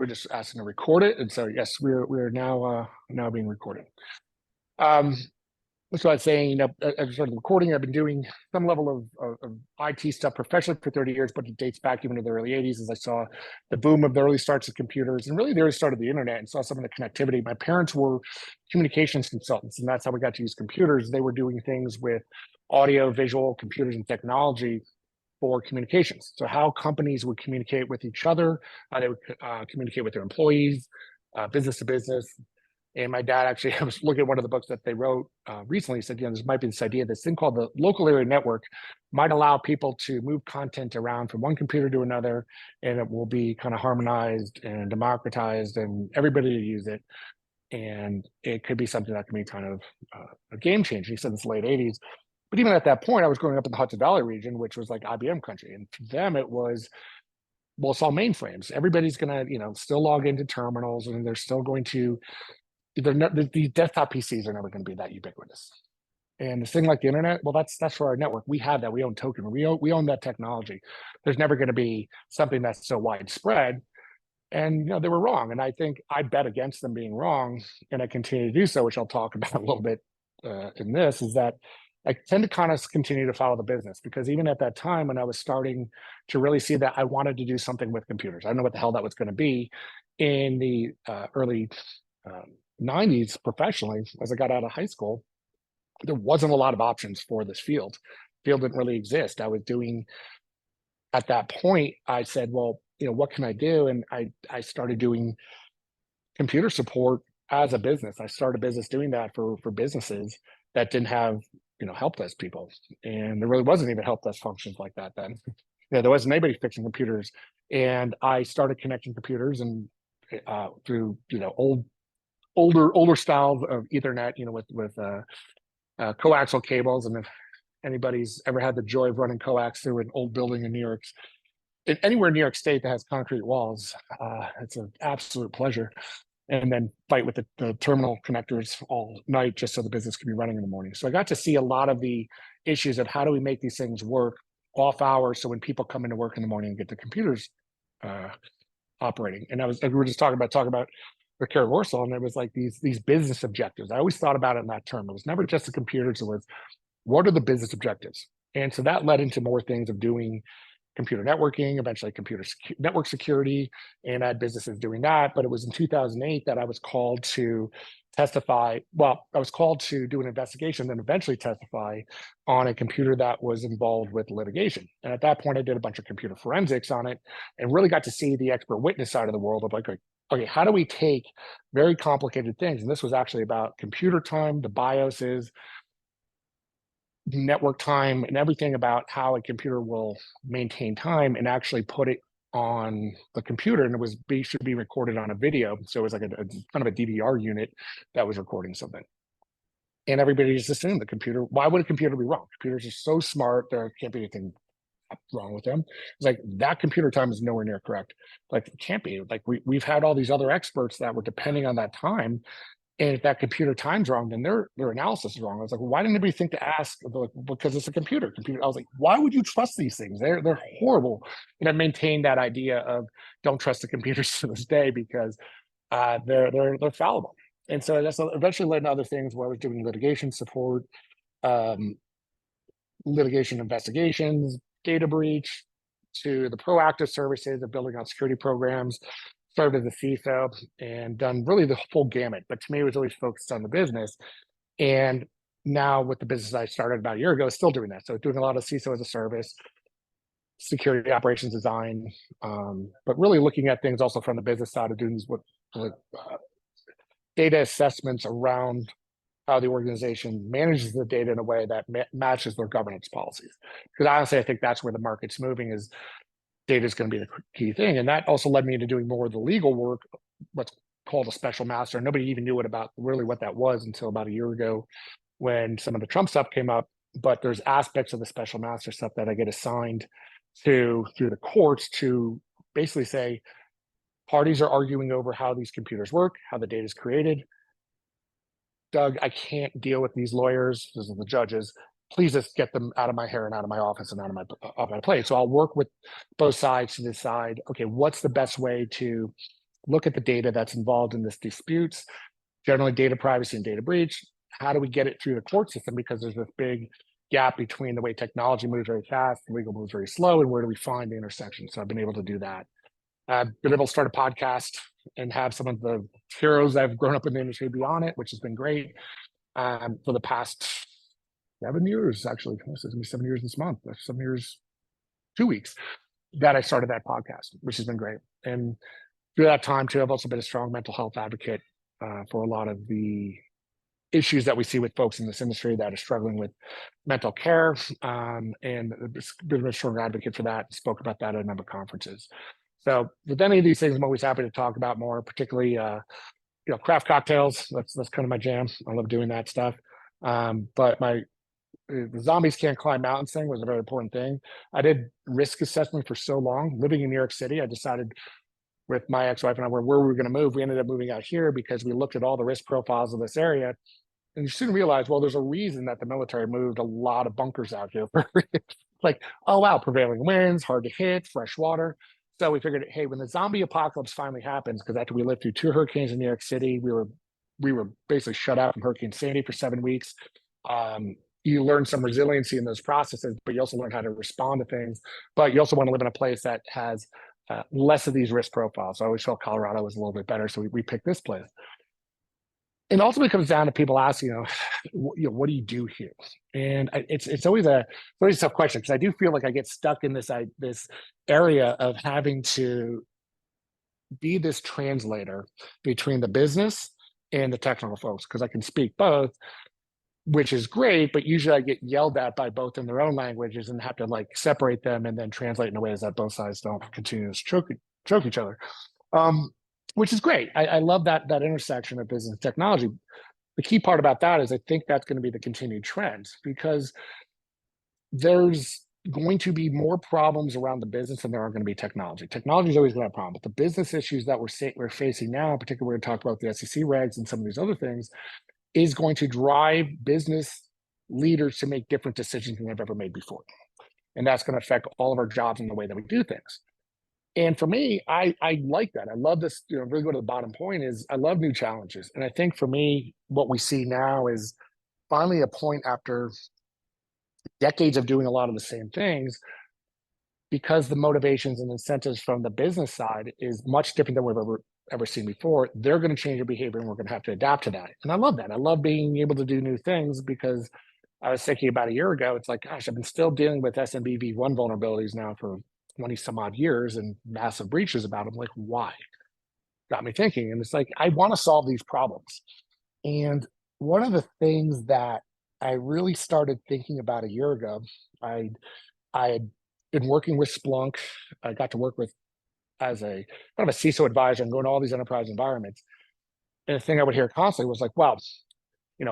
we're just asking to record it. And so, yes, we're now being recorded. So I was saying, I started recording. I've been doing some level of IT stuff professionally for 30 years, but it dates back even to the early 80s as I saw the boom of the early starts of computers and really the early start of the internet and saw some of the connectivity. My parents were communications consultants, and that's how we got to use computers. They were doing things with audio, visual, computers, and technology for communications. So how companies would communicate with each other, how they would communicate with their employees, business to business. And my dad actually, I was looking at one of the books that they wrote recently. He said, this might be this idea, this thing called the local area network might allow people to move content around from one computer to another, and it will be kind of harmonized and democratized and everybody to use it. And it could be something that can be kind of a game changer. He said it's late 80s. But even at that point, I was growing up in the Hudson Valley region, which was like IBM country. And for them, it was, well, it's all mainframes. Everybody's going to, still log into terminals, and they're still going to, these desktop PCs are never going to be that ubiquitous. And this thing like the internet, well, that's for our network. We have that. We own token. We own that technology. There's never going to be something that's so widespread. And they were wrong. And I think I bet against them being wrong, and I continue to do so, which I'll talk about a little bit in this, is that I tend to kind of continue to follow the business, because even at that time when I was starting to really see that I wanted to do something with computers, I don't know what the hell that was going to be in the early 90s professionally. As I got out of high school, there wasn't a lot of options for this field. Field didn't really exist. I was doing, at that point, I said, well, what can I do? And I started doing computer support as a business. I started a business doing that for businesses that didn't have help desk people, and there really wasn't even help desk functions like that then. There wasn't anybody fixing computers, and I started connecting computers and through older styles of Ethernet, with coaxial cables. And if anybody's ever had the joy of running coax through an old building in New York, anywhere in New York State that has concrete walls, it's an absolute pleasure. And then fight with the terminal connectors all night just so the business can be running in the morning. So I got to see a lot of the issues of how do we make these things work off hours, so when people come into work in the morning and get the computers operating. And we were just talking about Rick Warsaw, and it was like these business objectives. I always thought about it in that term. It was never just the computers. It was, what are the business objectives? And so that led into more things of doing computer networking, eventually network security, and I had businesses doing that. But it was in 2008 that I was called to testify. Well, I was called to do an investigation, then eventually testify on a computer that was involved with litigation. And at that point, I did a bunch of computer forensics on it and really got to see the expert witness side of the world of like, okay, how do we take very complicated things? And this was actually about computer time, the BIOSes, network time, and everything about how a computer will maintain time, and actually put it on the computer, and should be recorded on a video. So it was like a kind of a DVR unit that was recording something. And everybody just assumed the computer, why would a computer be wrong? Computers are so smart, there can't be anything wrong with them. It's like, that computer time is nowhere near correct. Like, it can't be. Like, we've had all these other experts that were depending on that time. And if that computer time's wrong, then their analysis is wrong. I was like, well, why didn't anybody think to ask? Because it's a computer. I was like, why would you trust these things? They're horrible. And I maintained that idea of don't trust the computers to this day, because they're fallible. And so that's eventually led to other things where I was doing litigation support, litigation investigations, data breach, to the proactive services of building out security programs. Started as a CISO and done really the full gamut. But to me, it was always focused on the business. And now with the business I started about a year ago, still doing that. So doing a lot of CISO as a service, security operations design, but really looking at things also from the business side of doing data assessments around how the organization manages the data in a way that matches their governance policies. Because honestly, I think that's where the market's moving, is data is going to be the key thing. And that also led me into doing more of the legal work, what's called a special master. Nobody even knew what that was until about a year ago, when some of the Trump stuff came up. But there's aspects of the special master stuff that I get assigned to through the courts to basically say, parties are arguing over how these computers work, how the data is created. Doug, I can't deal with these lawyers, those are the judges. Please just get them out of my hair and out of my office and out of my plate. So I'll work with both sides to decide, okay, what's the best way to look at the data that's involved in this disputes, generally data privacy and data breach. How do we get it through the court system? Because there's this big gap between the way technology moves very fast, and legal moves very slow, and where do we find the intersection? So I've been able to do that. I've been able to start a podcast and have some of the heroes I've grown up in the industry be on it, which has been great. For the past 7 years, actually, this is gonna be 7 years this month, 7 years, 2 weeks that I started that podcast, which has been great. And through that time too, I've also been a strong mental health advocate for a lot of the issues that we see with folks in this industry that are struggling with mental care, and been a strong advocate for that. Spoke about that at a number of conferences. So with any of these things, I'm always happy to talk about more, particularly craft cocktails. That's kind of my jam. I love doing that stuff. But the zombies can't climb mountains thing was a very important thing. I did risk assessment for so long. Living in New York City, I decided with my ex-wife and I where we were going to move. We ended up moving out here because we looked at all the risk profiles of this area, and you soon realize, well, there's a reason that the military moved a lot of bunkers out here. Like, oh wow, prevailing winds, hard to hit, fresh water. So we figured, hey, when the zombie apocalypse finally happens, because after we lived through 2 hurricanes in New York City, we were basically shut out from Hurricane Sandy for 7 weeks. You learn some resiliency in those processes, but you also learn how to respond to things. But you also want to live in a place that has less of these risk profiles. So I always felt Colorado was a little bit better, so we picked this place. And ultimately comes down to people asking, what do you do here? And it's always a tough question, because I do feel like I get stuck in this area of having to be this translator between the business and the technical folks, because I can speak both, which is great, but usually I get yelled at by both in their own languages and have to like separate them and then translate in a ways that both sides don't continue to choke each other. Which is great. I love that intersection of business and technology. The key part about that is I think that's going to be the continued trend, because there's going to be more problems around the business than there are going to be technology. Technology is always going to have a problem, but the business issues that we're facing now, particularly we're going to talk about the SEC regs and some of these other things, is going to drive business leaders to make different decisions than they've ever made before. And that's going to affect all of our jobs and the way that we do things. And for me, I like that. I love this, really go to the bottom point is I love new challenges. And I think for me, what we see now is finally a point after decades of doing a lot of the same things, because the motivations and incentives from the business side is much different than we've ever seen before. They're going to change their behavior and we're going to have to adapt to that. And I love that. I love being able to do new things, because I was thinking about a year ago, it's like, gosh, I've been still dealing with SMB v1 vulnerabilities now for 20 some odd years and massive breaches about them. Like, why? Got me thinking. And it's like, I want to solve these problems. And one of the things that I really started thinking about a year ago, I had been working with Splunk. I got to work with as a kind of a CISO advisor and going to all these enterprise environments. And the thing I would hear constantly was like, well,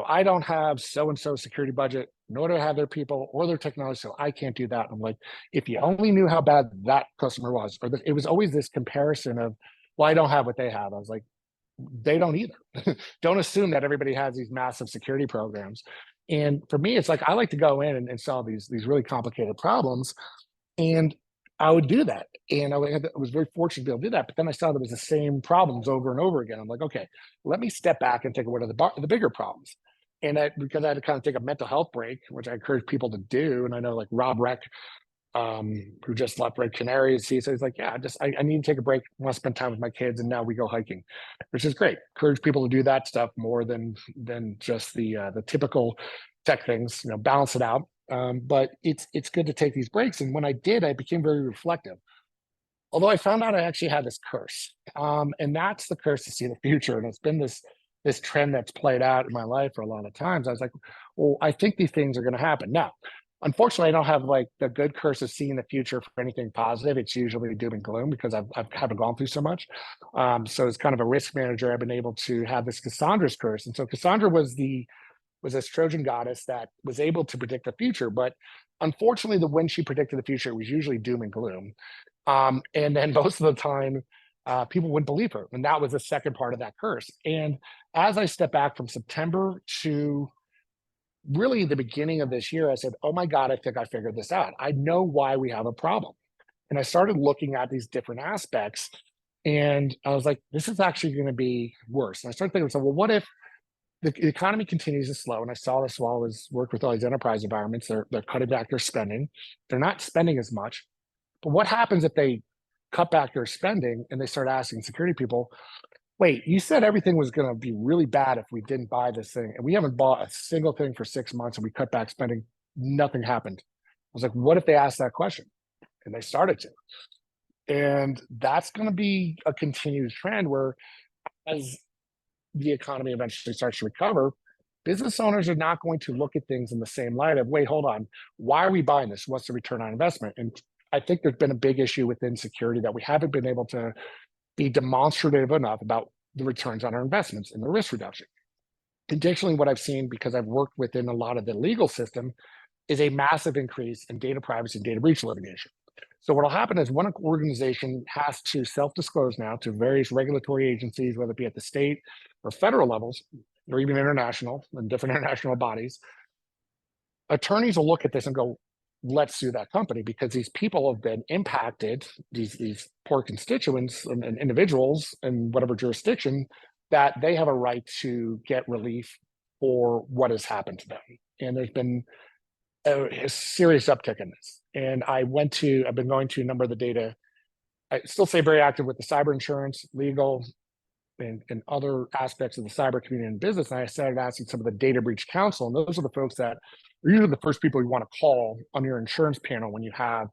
I don't have so-and-so security budget, nor do I have their people or their technology, so I can't do that. And I'm like, if you only knew how bad that customer was, it was always this comparison of, well, I don't have what they have. I was like, they don't either. Don't assume that everybody has these massive security programs. And for me, it's like, I like to go in and solve these really complicated problems. And I would do that. And I was very fortunate to be able to do that. But then I saw there was the same problems over and over again. I'm like, okay, let me step back and take a look at the bigger problems. And because I had to kind of take a mental health break, which I encourage people to do. And I know like Rob Reck, who just left Red Canary, so he's like, yeah, I need to take a break. I want to spend time with my kids. And now we go hiking, which is great. Encourage people to do that stuff more than just the typical tech things, balance it out. But it's good to take these breaks. And when I did, I became very reflective. Although I found out I actually had this curse, and that's the curse to see the future. And it's been this trend that's played out in my life for a lot of times. I was like, well, I think these things are going to happen. Now, unfortunately, I don't have like the good curse of seeing the future for anything positive. It's usually doom and gloom because I haven't gone through so much. So as kind of a risk manager, I've been able to have this Cassandra's curse. And so Cassandra was this Trojan goddess that was able to predict the future. But unfortunately, when she predicted the future, it was usually doom and gloom. And then most of the time, people wouldn't believe her. And that was the second part of that curse. And as I step back from September to really the beginning of this year, I said, oh my God, I think I figured this out. I know why we have a problem. And I started looking at these different aspects. And I was like, this is actually going to be worse. And I started thinking, so, well, what if the economy continues to slow? And I saw this while I was working with all these enterprise environments. They're cutting back their spending. They're not spending as much. But what happens if they cut back their spending and they start asking security people, wait, you said everything was going to be really bad if we didn't buy this thing, and we haven't bought a single thing for 6 months, and we cut back spending, nothing happened. I was like, what if they asked that question? And they started to. And that's going to be a continued trend where, as the economy eventually starts to recover, business owners are not going to look at things in the same light of, wait, hold on, why are we buying this? What's the return on investment? And I think there's been a big issue within security that we haven't been able to be demonstrative enough about the returns on our investments and the risk reduction. Additionally, what I've seen, because I've worked within a lot of the legal system, is a massive increase in data privacy and data breach litigation. So what will happen is one organization has to self-disclose now to various regulatory agencies, whether it be at the state or federal levels, or even international and different international bodies. Attorneys will look at this and go, let's sue that company, because these people have been impacted, these poor constituents and individuals in whatever jurisdiction, that they have a right to get relief for what has happened to them. And there's been a serious uptick in this. And I've been going to a number of the data. I still stay very active with the cyber insurance, legal, and other aspects of the cyber community and business. And I started asking some of the data breach counsel. And those are the folks that are usually the first people you want to call on your insurance panel when you have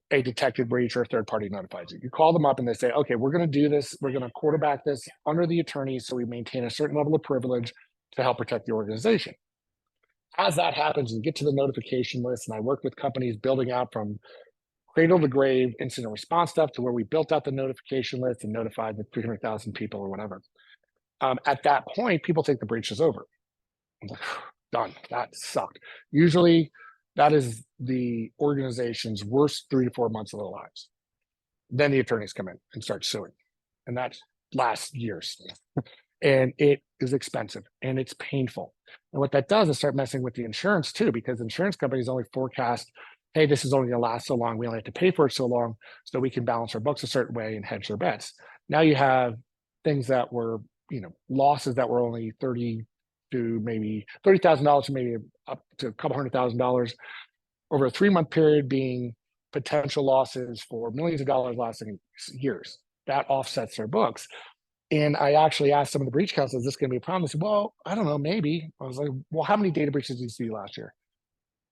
a detected breach or a third party notifies you. You call them up and they say, okay, we're going to do this. We're going to quarterback this under the attorneys so we maintain a certain level of privilege to help protect the organization. As that happens, you get to the notification list, and I work with companies building out from cradle to grave incident response stuff to where we built out the notification list and notified the 300,000 people or whatever. At that point, people think the breach is over. I'm like, done. That sucked. Usually, that is the organization's worst 3 to 4 months of their lives. Then the attorneys come in and start suing, and that lasts years. And it is expensive and it's painful. And what that does is start messing with the insurance too, because insurance companies only forecast, hey, this is only going to last so long. We only have to pay for it so long, so we can balance our books a certain way and hedge their bets. Now you have things that were, losses that were only $30,000 to maybe $30,000 to maybe up to a couple $100,000 over a 3-month period being potential losses for millions of dollars lasting years. That offsets their books. And I actually asked some of the breach counsel, is this going to be a problem? They said, well, I don't know, maybe. I was like, well, how many data breaches did you see last year?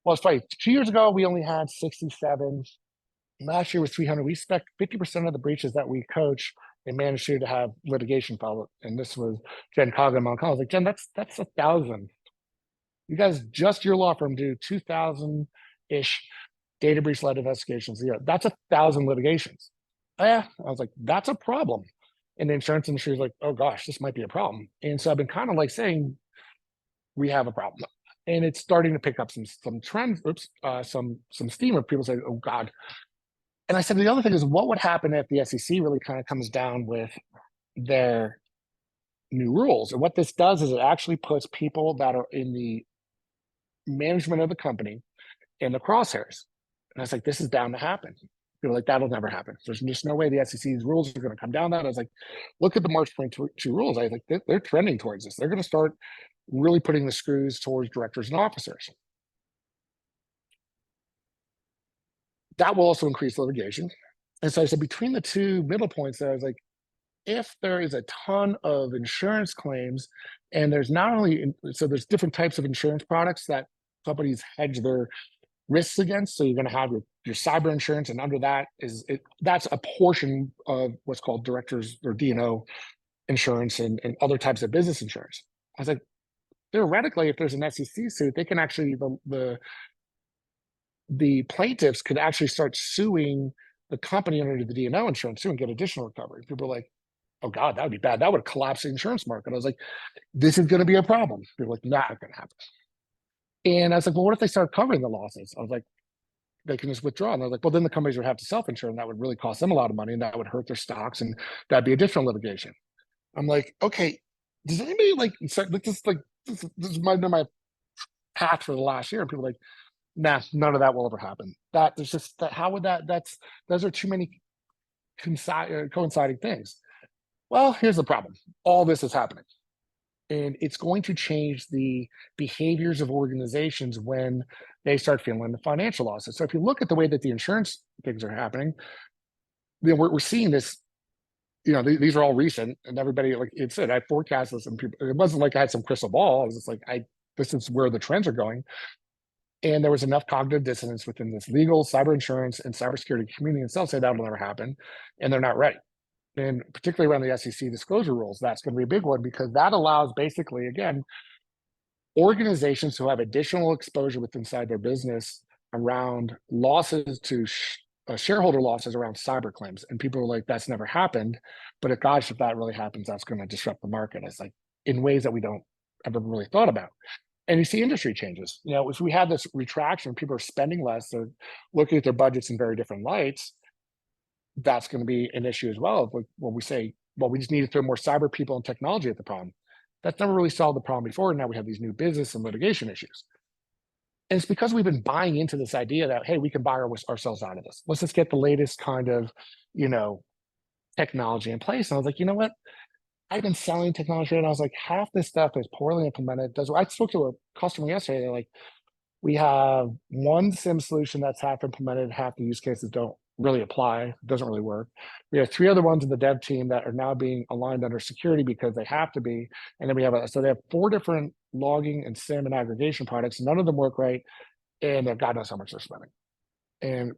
Well, it's funny. 2 years ago, we only had 67. Last year was 300. We expect 50% of the breaches that we coach and manage to have litigation followed. And this was Jen Coggan and Mount Collins. Like, Jen, that's 1,000. You guys, just your law firm, do 2,000-ish data breach led investigations a year. That's 1,000 litigations. Yeah, I was like, that's a problem. And the insurance industry is like, oh gosh, this might be a problem. And so I've been kind of like saying, we have a problem. And it's starting to pick up some trends, some steam of people saying, oh God. And I said, the other thing is, what would happen if the SEC really kind of comes down with their new rules? And what this does is it actually puts people that are in the management of the company in the crosshairs. And I was like, this is bound to happen. People are like, that'll never happen. There's just no way the SEC's rules are going to come down that. I was like, look at the March 22 rules. I was like, they're trending towards this. They're going to start really putting the screws towards directors and officers. That will also increase litigation. And so I said, between the two middle points there, I was like, if there is a ton of insurance claims, and there's not only, so there's different types of insurance products that companies hedge their risks against. So you're going to have your cyber insurance, and under that that's a portion of what's called directors or D&O insurance and other types of business insurance. I was like, theoretically, if there's an SEC suit, they can actually, the plaintiffs could actually start suing the company under the D&O insurance too and get additional recovery. People are like, oh God, that would be bad. That would collapse the insurance market. I was like, this is going to be a problem. People are like, not going to happen. And I was like, well, what if they start covering the losses? I was like, they can just withdraw. And they're like, well, then the companies would have to self-insure, and that would really cost them a lot of money, and that would hurt their stocks, and that'd be additional litigation. I'm like, okay, does anybody this might have been my path for the last year? And people are like, nah, none of that will ever happen. That there's just that, how would that, those are too many coinciding things. Well, here's the problem. All this is happening. And it's going to change the behaviors of organizations when they start feeling the financial losses. So if you look at the way that the insurance things are happening, we're seeing this. These are all recent, and everybody, like it said, I forecast this, and people, it wasn't like I had some crystal ball. It was just like this is where the trends are going. And there was enough cognitive dissonance within this legal, cyber insurance, and cybersecurity community itself say that will never happen, and they're not ready. And particularly around the SEC disclosure rules, that's going to be a big one, because that allows basically, again, organizations who have additional exposure within inside their business around losses to shareholder losses around cyber claims. And people are like, that's never happened. But gosh, if that really happens, that's going to disrupt the market. It's like in ways that we don't ever really thought about. And you see industry changes. If we have this retraction, people are spending less, they're looking at their budgets in very different lights, that's going to be an issue as well. When we say, well, we just need to throw more cyber people and technology at the problem. That's never really solved the problem before. Now we have these new business and litigation issues. And it's because we've been buying into this idea that, hey, we can buy ourselves out of this. Let's just get the latest kind of, technology in place. And I was like, you know what? I've been selling technology, and I was like, half this stuff is poorly implemented. I spoke to a customer yesterday. They're like, we have one SIM solution that's half implemented, half the use cases don't really apply, doesn't really work. We have 3 other ones in the dev team that are now being aligned under security because they have to be. And then we have so they have 4 different logging and SIM and aggregation products. None of them work right, and God knows how much they're spending. And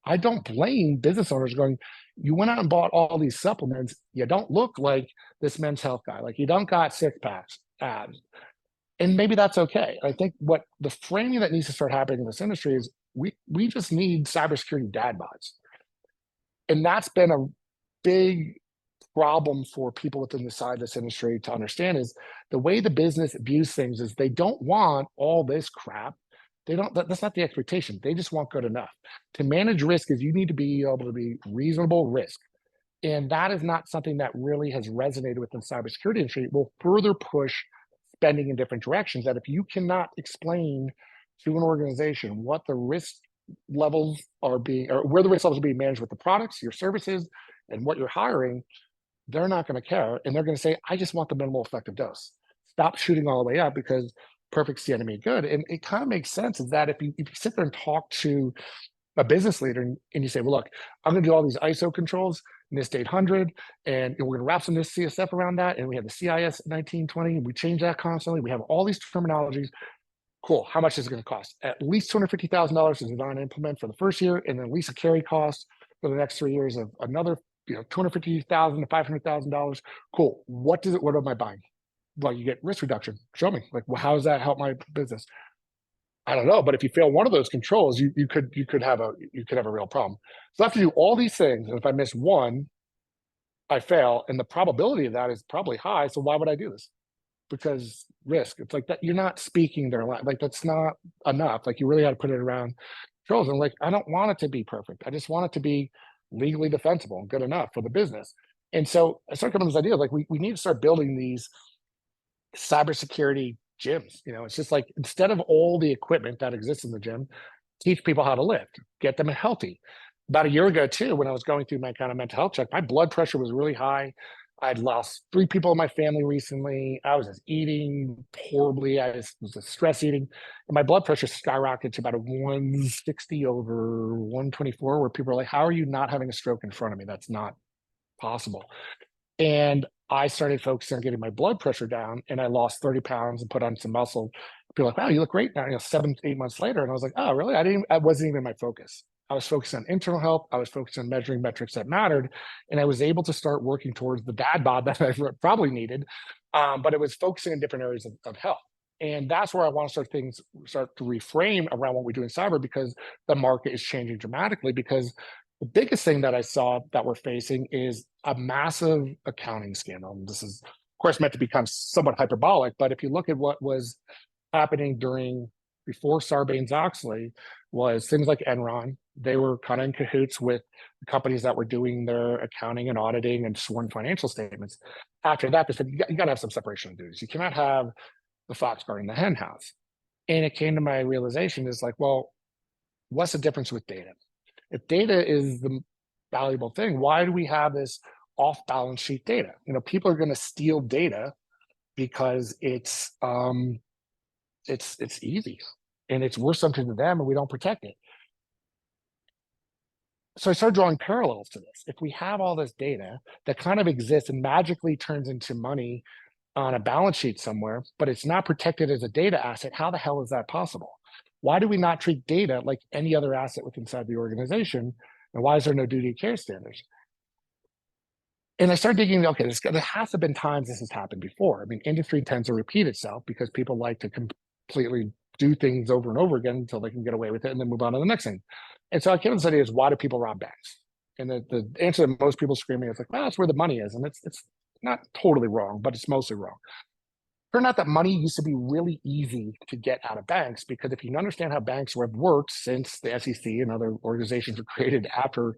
I don't blame business owners going, you went out and bought all these supplements. You don't look like this men's health guy. Like you don't got 6-packs abs. And maybe that's okay. I think what the framing that needs to start happening in this industry is we just need cybersecurity dad bods. And that's been a big problem for people within the side of this industry to understand, is the way the business views things is they don't want all this crap. That's not the expectation. They just want good enough. To manage risk is you need to be able to be reasonable risk. And that is not something that really has resonated within cybersecurity industry. It will further push spending in different directions, that if you cannot explain to an organization what the risk levels are being, or where the risk levels are being managed with the products, your services, and what you're hiring, they're not going to care. And they're going to say, I just want the minimal effective dose. Stop shooting all the way up, because perfect's the enemy of good. And it kind of makes sense is that if you sit there and talk to a business leader and you say, well, look, I'm going to do all these ISO controls, NIST 800, and we're going to wrap some NIST CSF around that. And we have the CIS 1920, and we change that constantly. We have all these terminologies. Cool. How much is it going to cost? At least $250,000 to design and implement for the first year, and then at least a carry cost for the next 3 years of another, $250,000 to $500,000. Cool. What am I buying? Well, you get risk reduction. Show me. Like, well, how does that help my business? I don't know, but if you fail one of those controls, you could have a real problem. So I have to do all these things, and if I miss one, I fail, and the probability of that is probably high. So why would I do this? Because risk. It's like that you're not speaking their language. Like that's not enough. Like you really got to put it around controls. And like I don't want it to be perfect. I just want it to be legally defensible and good enough for the business. And so I started coming to this idea like we need to start building these cybersecurity gyms. It's just like instead of all the equipment that exists in the gym, teach people how to lift, get them healthy. About a year ago too, when I was going through my kind of mental health check, my blood pressure was really high. I'd lost 3 people in my family recently. I was just eating horribly. I was just stress eating, and my blood pressure skyrocketed to about a 160 over 124, where people are like, how are you not having a stroke in front of me? That's not possible. And I started focusing on getting my blood pressure down, and I lost 30 pounds and put on some muscle. People are like, wow, you look great now, 7 to 8 months later. And I was like, oh, really? I wasn't even my focus. I was focused on internal health. I was focused on measuring metrics that mattered. And I was able to start working towards the dad bod that I probably needed. But it was focusing on different areas of health. And that's where I want to start to reframe around what we do in cyber, because the market is changing dramatically. Because the biggest thing that I saw that we're facing is a massive accounting scandal. And this is, of course, meant to become somewhat hyperbolic. But if you look at what was happening before Sarbanes-Oxley, was things like Enron. They were kind of in cahoots with the companies that were doing their accounting and auditing and sworn financial statements. After that, they said, you got to have some separation of duties. You cannot have the fox guarding the hen house. And it came to my realization is like, well, what's the difference with data? If data is valuable thing. Why do we have this off balance sheet data? You know, people are going to steal data because it's easy and it's worth something to them, and we don't protect it. So I started drawing parallels to this. If we have all this data that kind of exists and magically turns into money on a balance sheet somewhere, but it's not protected as a data asset, how the hell is that possible? Why do we not treat data like any other asset within inside the organization? And why is there no duty of care standards? And I started digging, okay, there has to have been times this has happened before. I mean, industry tends to repeat itself because people like to completely do things over and over again until they can get away with it and then move on to the next thing. And so I came to this idea is, why do people rob banks? And the answer that most people screaming is like, well, that's where the money is. And it's not totally wrong, but it's mostly wrong. Turned out that money used to be really easy to get out of banks, because if you understand how banks have worked since the SEC and other organizations were created after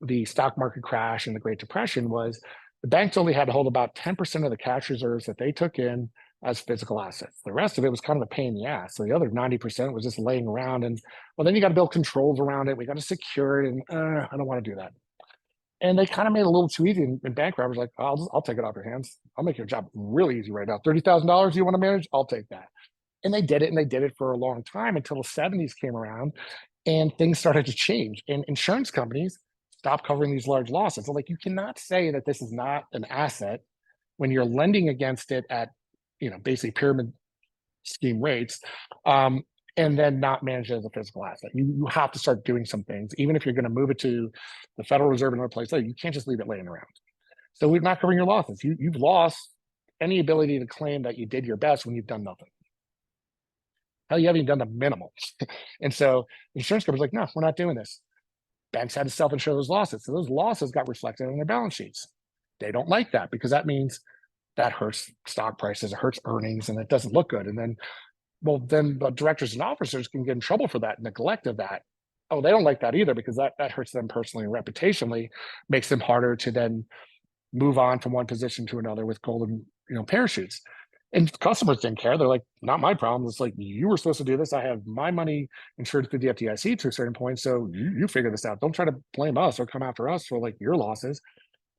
the stock market crash and the Great Depression, was the banks only had to hold about 10% of the cash reserves that they took in as physical assets. The rest of it was kind of a pain in the ass. So the other 90% was just laying around, and well, then you got to build controls around it. We got to secure it, and I don't want to do that. And they kind of made it a little too easy. And bank robbers like, I'll take it off your hands. I'll make your job really easy right now. $30,000 you want to manage? I'll take that. And they did it, and they did it for a long time until the 70s came around, and things started to change. And insurance companies stopped covering these large losses. So like, you cannot say that this is not an asset when you're lending against it at, you know, basically pyramid scheme rates, and then not manage it as a physical asset. You have to start doing some things, even if you're going to move it to the Federal Reserve and other places. You can't just leave it laying around. So we're not covering your losses. You've lost any ability to claim that you did your best when you've done nothing. Hell, you haven't even done the minimal. And so the insurance company's like, no, we're not doing this. Banks had to self-insure those losses. So those losses got reflected on their balance sheets. They don't like that, because that means that hurts stock prices, it hurts earnings, and it doesn't look good. And then, well, then the directors and officers can get in trouble for that neglect of that. Oh, they don't like that either, because that hurts them personally and reputationally, makes them harder to then move on from one position to another with golden, you know, parachutes. And customers didn't care. They're like, not my problem. It's like, you were supposed to do this. I have my money insured through the FDIC to a certain point. So you figure this out. Don't try to blame us or come after us for like your losses.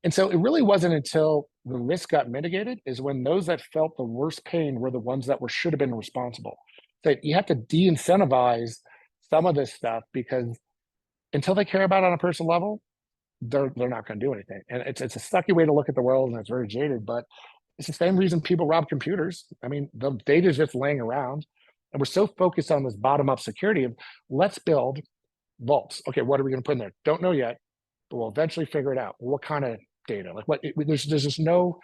And so it really wasn't until the risk got mitigated is when those that felt the worst pain were the ones that should have been responsible. That you have to de-incentivize some of this stuff, because until they care about it on a personal level, they're not going to do anything. And it's a sucky way to look at the world, and it's very jaded, but it's the same reason people rob computers. I mean, the data is just laying around, and we're so focused on this bottom-up security of, let's build vaults. Okay, what are we going to put in there? Don't know yet, but we'll eventually figure it out. What kind of data? Like, there's just no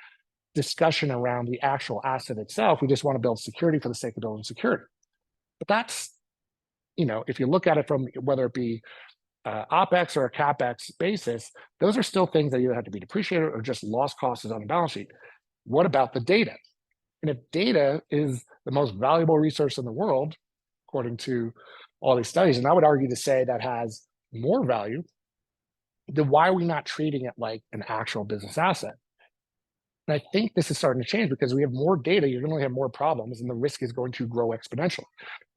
discussion around the actual asset itself. We just want to build security for the sake of building security. But that's, you know, if you look at it from whether it be OpEx or a CapEx basis, those are still things that either have to be depreciated or just lost costs on the balance sheet. What about the data? And if data is the most valuable resource in the world, according to all these studies, and I would argue to say that has more value, then why are we not treating it like an actual business asset? And I think this is starting to change, because we have more data, you're going to have more problems, and the risk is going to grow exponentially.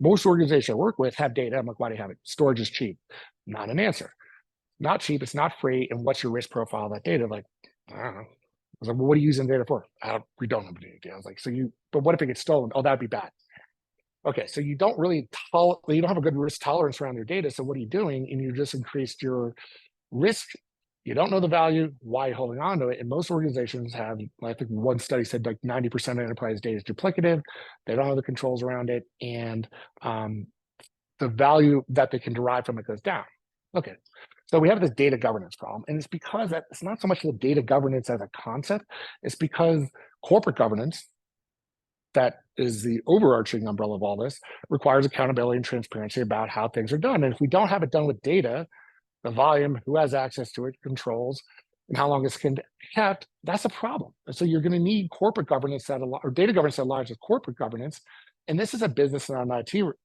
Most organizations I work with have data. I'm like, why do you have it? Storage is cheap. Not an answer. Not cheap, it's not free. And what's your risk profile of that data? Like, I don't know. I was like, well, what are you using data for? We don't have any data. I was like, but what if it gets stolen? Oh, that'd be bad. Okay, so you don't really you don't have a good risk tolerance around your data. So what are you doing? And you just increased your risk. You don't know the value. Why are you holding on to it? And most organizations have, I think one study said like 90% of enterprise data is duplicative. They don't have the controls around it, and the value that they can derive from it goes down. Okay, so we have this data governance problem, and it's because it's not so much the data governance as a concept. It's because corporate governance, that is the overarching umbrella of all this, requires accountability and transparency about how things are done. And if we don't have it done with data, the volume, who has access to it, controls, and how long it's kept, that's a problem. And so you're going to need corporate governance or data governance that aligns with corporate governance. And this is a business and an IT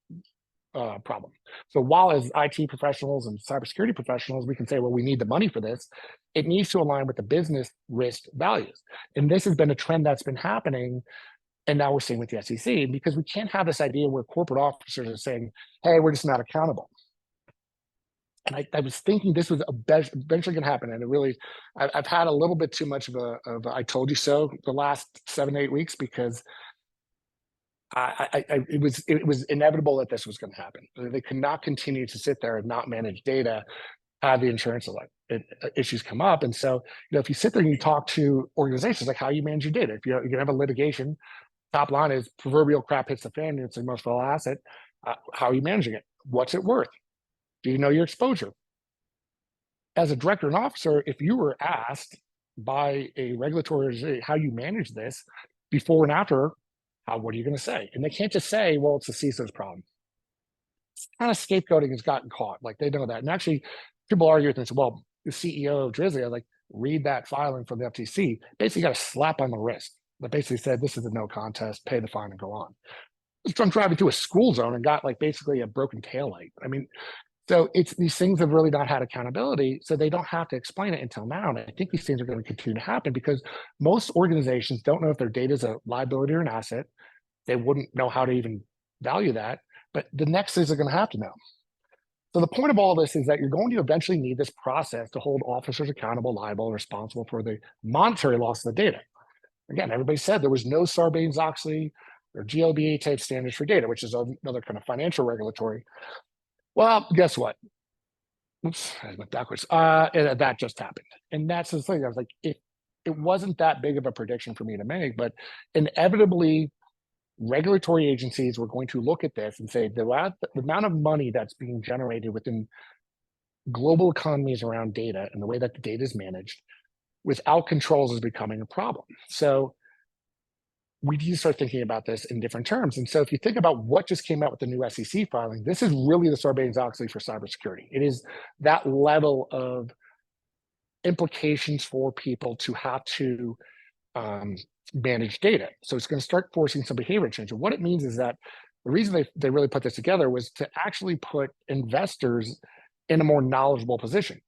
problem. So while as IT professionals and cybersecurity professionals, we can say, well, we need the money for this, it needs to align with the business risk values. And this has been a trend that's been happening. And now we're seeing with the SEC, because we can't have this idea where corporate officers are saying, hey, we're just not accountable. And I was thinking this was eventually going to happen, and it really, I've had a little bit too much of a "I told you so" the last 7 8 weeks, because it was inevitable that this was going to happen. They could not continue to sit there and not manage data, have the insurance issues come up. And so, if you sit there and you talk to organizations, like, how you manage your data, if you're going to have a litigation, top line is proverbial crap hits the fan and it's the most valuable asset. How are you managing it? What's it worth? Do you know your exposure? As a director and officer, if you were asked by a regulatory organization how you manage this before and after, what are you going to say? And they can't just say, well, it's the CISO's problem. Kind of scapegoating has gotten caught. Like, they know that. And actually, people argue with this. Well, the CEO of Drizzly, I was like, read that filing from the FTC. Basically got a slap on the wrist that basically said, this is a no contest, pay the fine and go on. I'm driving through a school zone and got, like, basically a broken taillight. I mean, so it's, these things have really not had accountability, so they don't have to explain it until now. And I think these things are going to continue to happen because most organizations don't know if their data is a liability or an asset. They wouldn't know how to even value that, but the next is they're going to have to know. So the point of all this is that you're going to eventually need this process to hold officers accountable, liable, responsible for the monetary loss of the data. Again, everybody said there was no Sarbanes-Oxley or GLBA type standards for data, which is another kind of financial regulatory. Well, guess what? Oops, I went backwards. That just happened. And that's the thing. I was like, it wasn't that big of a prediction for me to make, but inevitably, regulatory agencies were going to look at this and say the amount of money that's being generated within global economies around data and the way that the data is managed without controls is becoming a problem. So we need to start thinking about this in different terms. And so if you think about what just came out with the new SEC filing, this is really the Sarbanes-Oxley for cybersecurity. It is that level of implications for people to have to manage data. So it's going to start forcing some behavior change. And what it means is that the reason they really put this together was to actually put investors in a more knowledgeable position.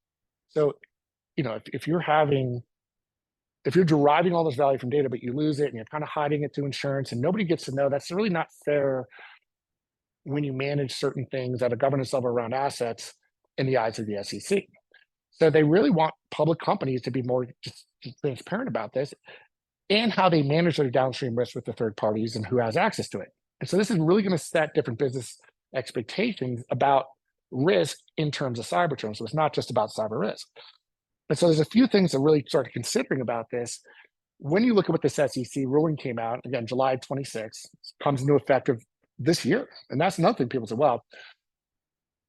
So, if you're deriving all this value from data, but you lose it and you're kind of hiding it through insurance and nobody gets to know, that's really not fair when you manage certain things at a governance level around assets in the eyes of the SEC. So they really want public companies to be more just transparent about this and how they manage their downstream risk with the third parties and who has access to it. And so this is really going to set different business expectations about risk in terms of cyber terms. So it's not just about cyber risk. And so there's a few things to really start considering about this. When you look at what this SEC ruling came out, again, July 26th, comes into effect of this year. And that's another thing people say, well,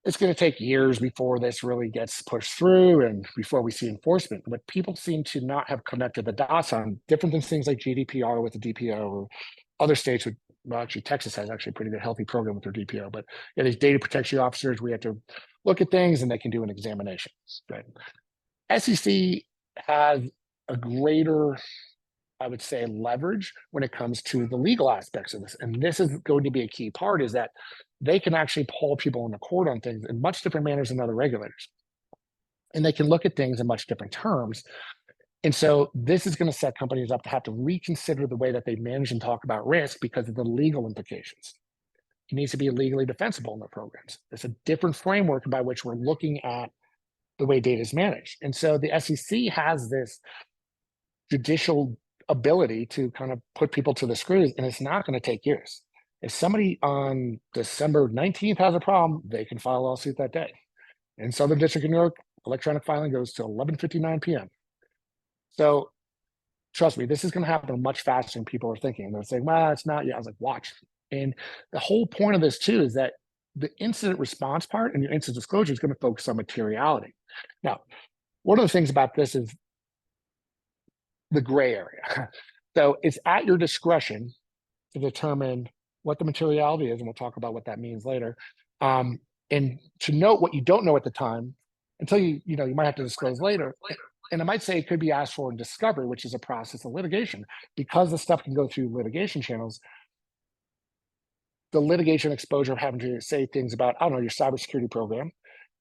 it's going to take years before this really gets pushed through and before we see enforcement. But people seem to not have connected the dots on different than things like GDPR with the DPO or other states with, well, actually, Texas has actually a pretty good, healthy program with their DPO. But these data protection officers, we have to look at things and they can do an examination. Right? SEC has a greater, I would say, leverage when it comes to the legal aspects of this. And this is going to be a key part, is that they can actually pull people in the court on things in much different manners than other regulators. And they can look at things in much different terms. And so this is going to set companies up to have to reconsider the way that they manage and talk about risk because of the legal implications. It needs to be legally defensible in their programs. It's a different framework by which we're looking at the way data is managed. And so the SEC has this judicial ability to kind of put people to the screws, and it's not going to take years. If somebody on December 19th has a problem, they can file a lawsuit that day. In Southern District of New York, electronic filing goes to 11:59 p.m. So trust me, this is going to happen much faster than people are thinking. They're saying, well, it's not yet. I was like, watch. And the whole point of this too is that the incident response part and your incident disclosure is going to focus on materiality. Now, one of the things about this is the gray area. So it's at your discretion to determine what the materiality is, and we'll talk about what that means later. And to note what you don't know at the time until you might have to disclose later. And I might say it could be asked for in discovery, which is a process of litigation. Because the stuff can go through litigation channels, the litigation exposure of having to say things about, I don't know, your cybersecurity program,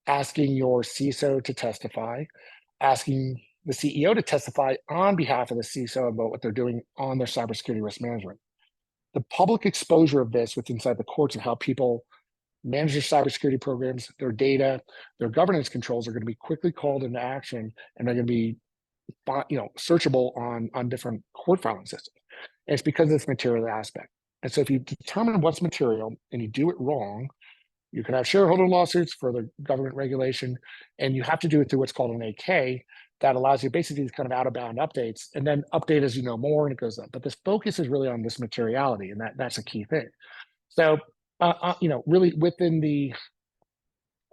asking your CISO to testify, asking the CEO to testify on behalf of the CISO about what they're doing on their cybersecurity risk management. The public exposure of this with inside the courts and how people manage their cybersecurity programs, their data, their governance controls are going to be quickly called into action, and they're going to be, searchable on different court filing systems. And it's because of this material aspect. And so if you determine what's material and you do it wrong, you can have shareholder lawsuits for the government regulation, and you have to do it through what's called an AK that allows you basically these kind of out-of-bound updates, and then update as you know more, and it goes up. But this focus is really on this materiality, and that's a key thing. So, really within the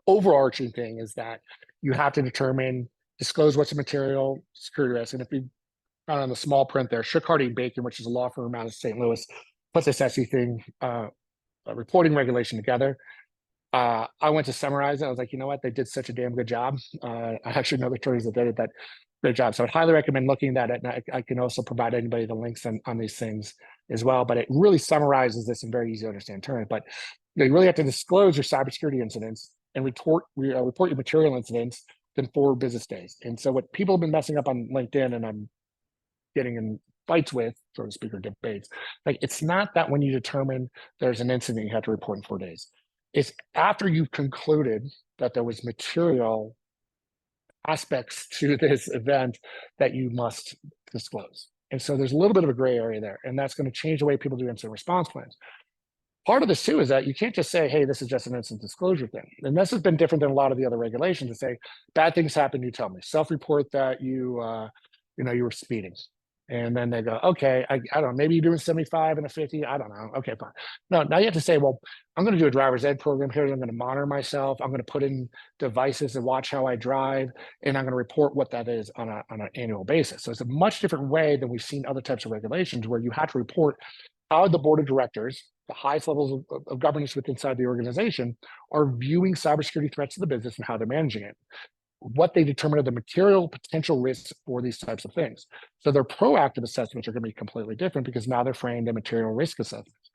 overarching thing is that you have to disclose what's a material security risk. And if you found on the small print there, Shook, Hardy & Bacon, which is a law firm out of St. Louis, puts this SEC thing, reporting regulation together. I went to summarize it. I was like, you know what? They did such a damn good job. I actually know the attorneys that did that great job. So I'd highly recommend looking at it. And I can also provide anybody the links on these things as well. But it really summarizes this in very easy to understand terms. But you really have to disclose your cybersecurity incidents and report your material incidents within 4 business days. And so what people have been messing up on LinkedIn, and I'm getting in fights with, so to speak, or debates, like it's not that when you determine there's an incident you have to report in 4 days. It's after you've concluded that there was material aspects to this event that you must disclose. And so there's a little bit of a gray area there, and that's going to change the way people do incident response plans. Part of this too is that you can't just say, hey, this is just an incident disclosure thing. And this has been different than a lot of the other regulations to say, bad things happen, you tell me. Self-report that you were speeding. And then they go, okay, I don't know, maybe you're doing 75 and a 50. I don't know. Okay, fine. No, now you have to say, well, I'm going to do a driver's ed program here. I'm going to monitor myself. I'm going to put in devices to watch how I drive, and I'm going to report what that is on an annual basis. So it's a much different way than we've seen other types of regulations where you have to report how the board of directors, the highest levels of governance within inside the organization, are viewing cybersecurity threats to the business and how they're managing it, what they determine are the material potential risks for these types of things. So their proactive assessments are going to be completely different because now they're framed in material risk assessments.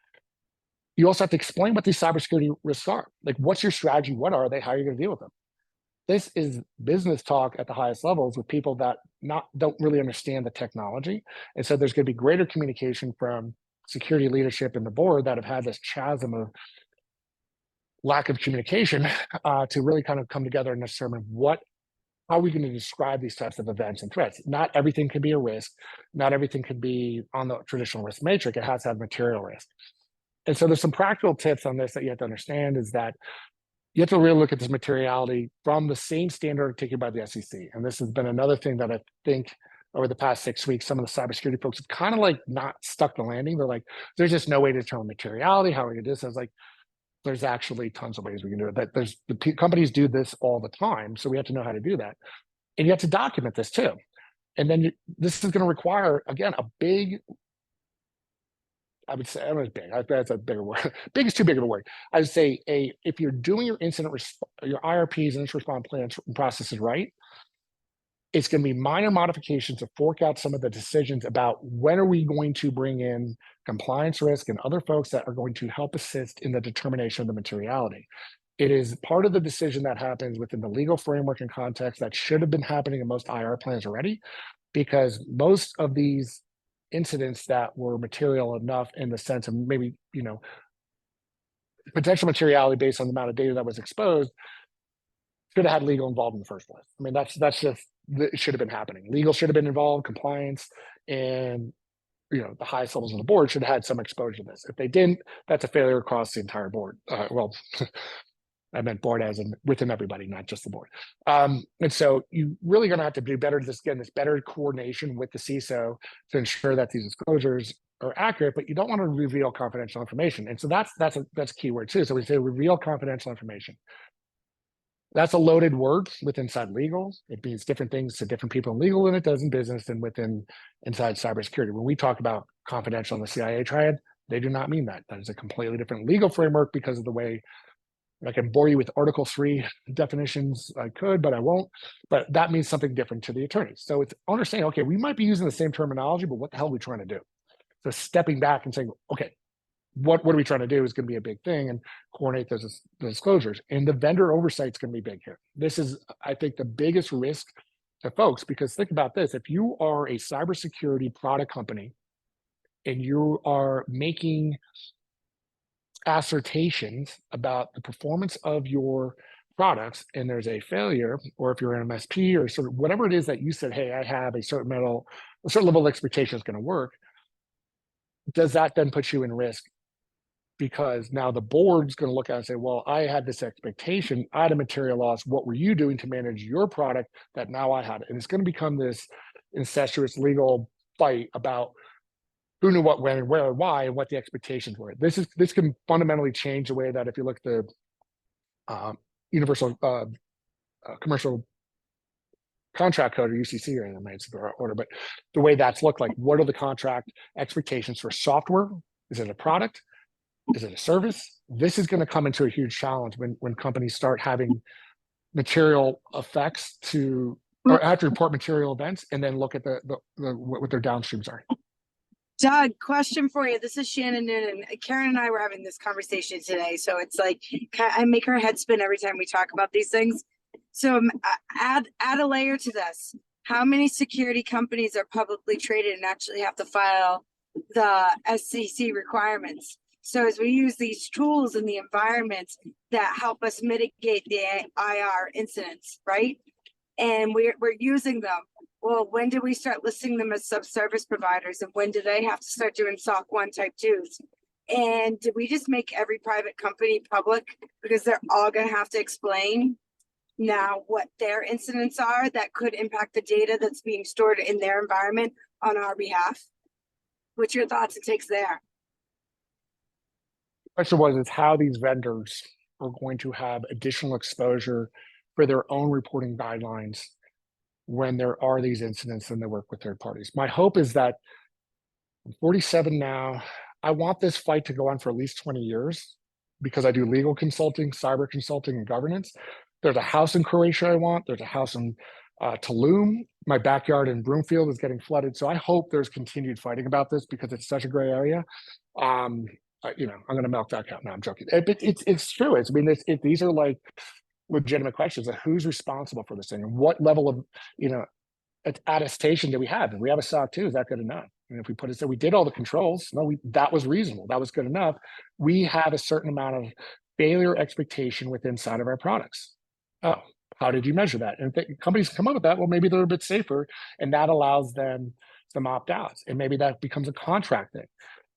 You also have to explain what these cybersecurity risks are. Like, what's your strategy? What are they? How are you going to deal with them? This is business talk at the highest levels with people that don't really understand the technology. And so there's going to be greater communication from security leadership and the board that have had this chasm of lack of communication to really kind of come together and determine how are we going to describe these types of events and threats. Not everything can be a risk. Not everything can be on the traditional risk matrix. It has to have material risk. And so there's some practical tips on this that you have to understand is that you have to really look at this materiality from the same standard taken by the SEC. And this has been another thing that I think over the past 6 weeks, some of the cybersecurity folks have kind of like not stuck the landing. They're like, there's just no way to determine materiality. How are we going to do this? I was like, there's actually tons of ways we can do it. That the companies do this all the time. So we have to know how to do that. And you have to document this too. And then this is going to require, again, a big, I would say, I don't know, it's big. That's a bigger word. Big is too big of a word. I would say if you're doing your your IRPs and incident response plans and processes right, it's going to be minor modifications to fork out some of the decisions about when are we going to bring in compliance risk and other folks that are going to help assist in the determination of the materiality. It is part of the decision that happens within the legal framework and context that should have been happening in most IR plans already, because most of these incidents that were material enough in the sense of maybe, potential materiality based on the amount of data that was exposed should have had legal involved in the first place. I mean, that's just, it should have been happening. Legal should have been involved, compliance, and the highest levels of the board should have had some exposure to this. If they didn't, that's a failure across the entire board. Well, I meant board as in within everybody, not just the board. And so you really going to have to do better, this better coordination with the CISO to ensure that these disclosures are accurate, but you don't want to reveal confidential information. And so that's a key word too. So we say reveal confidential information. That's a loaded word inside legal. It means different things to different people in legal than it does in business and inside cybersecurity. When we talk about confidential in the CIA triad, they do not mean that. That is a completely different legal framework because of the way. I can bore you with Article 3 definitions. I could, but I won't. But that means something different to the attorneys. So it's understanding, okay, we might be using the same terminology, but what the hell are we trying to do? So stepping back and saying, okay, what are we trying to do is going to be a big thing, and coordinate those disclosures. And the vendor oversight is going to be big here. This is, I think, the biggest risk to folks, because think about this. If you are a cybersecurity product company and you are making assertions about the performance of your products, and there's a failure, or if you're an MSP or sort of whatever it is that you said, hey, I have a certain level of expectation is going to work, does that then put you in risk? Because now the board's going to look at it and say, well, I had this expectation, I had a material loss. What were you doing to manage your product that now I had it? And it's going to become this incestuous legal fight about who knew what, when, where, why, and what the expectations were. This can fundamentally change the way that if you look at the Universal Commercial Contract Code, or UCC, or it's the right order, but the way that's looked like, what are the contract expectations for software? Is it a product? Is it a service? This is going to come into a huge challenge when companies start having material effects or have to report material events, and then look at what their downstreams are. Doug, question for you. This is Shannon Noonan. Karen and I were having this conversation today, so it's like I make her head spin every time we talk about these things. So add a layer to this. How many security companies are publicly traded and actually have to file the SEC requirements? So as we use these tools in the environment that help us mitigate the IR incidents, right? And we're using them. Well, when do we start listing them as sub-service providers, and when do they have to start doing SOC 1 type 2s? And did we just make every private company public because they're all going to have to explain now what their incidents are that could impact the data that's being stored in their environment on our behalf? What's your thoughts and takes there? Question is how these vendors are going to have additional exposure for their own reporting guidelines when there are these incidents and they work with third parties. My hope is that I'm 47 now. I want this fight to go on for at least 20 years because I do legal consulting, cyber consulting, and governance. There's a house in Croatia I want. There's a house in Tulum. My backyard in Broomfield is getting flooded. So I hope there's continued fighting about this because it's such a gray area. I'm going to milk that cow. No, I'm joking. It's true. These are like legitimate questions of who's responsible for this thing and what level of attestation do we have? If we have a SOC 2, is that good enough? And if we put it so we did all the controls, no, that was reasonable, that was good enough. We have a certain amount of failure expectation within inside of our products. Oh, how did you measure that? And if companies come up with that, well, maybe they're a bit safer, and that allows them some opt-outs, and maybe that becomes a contract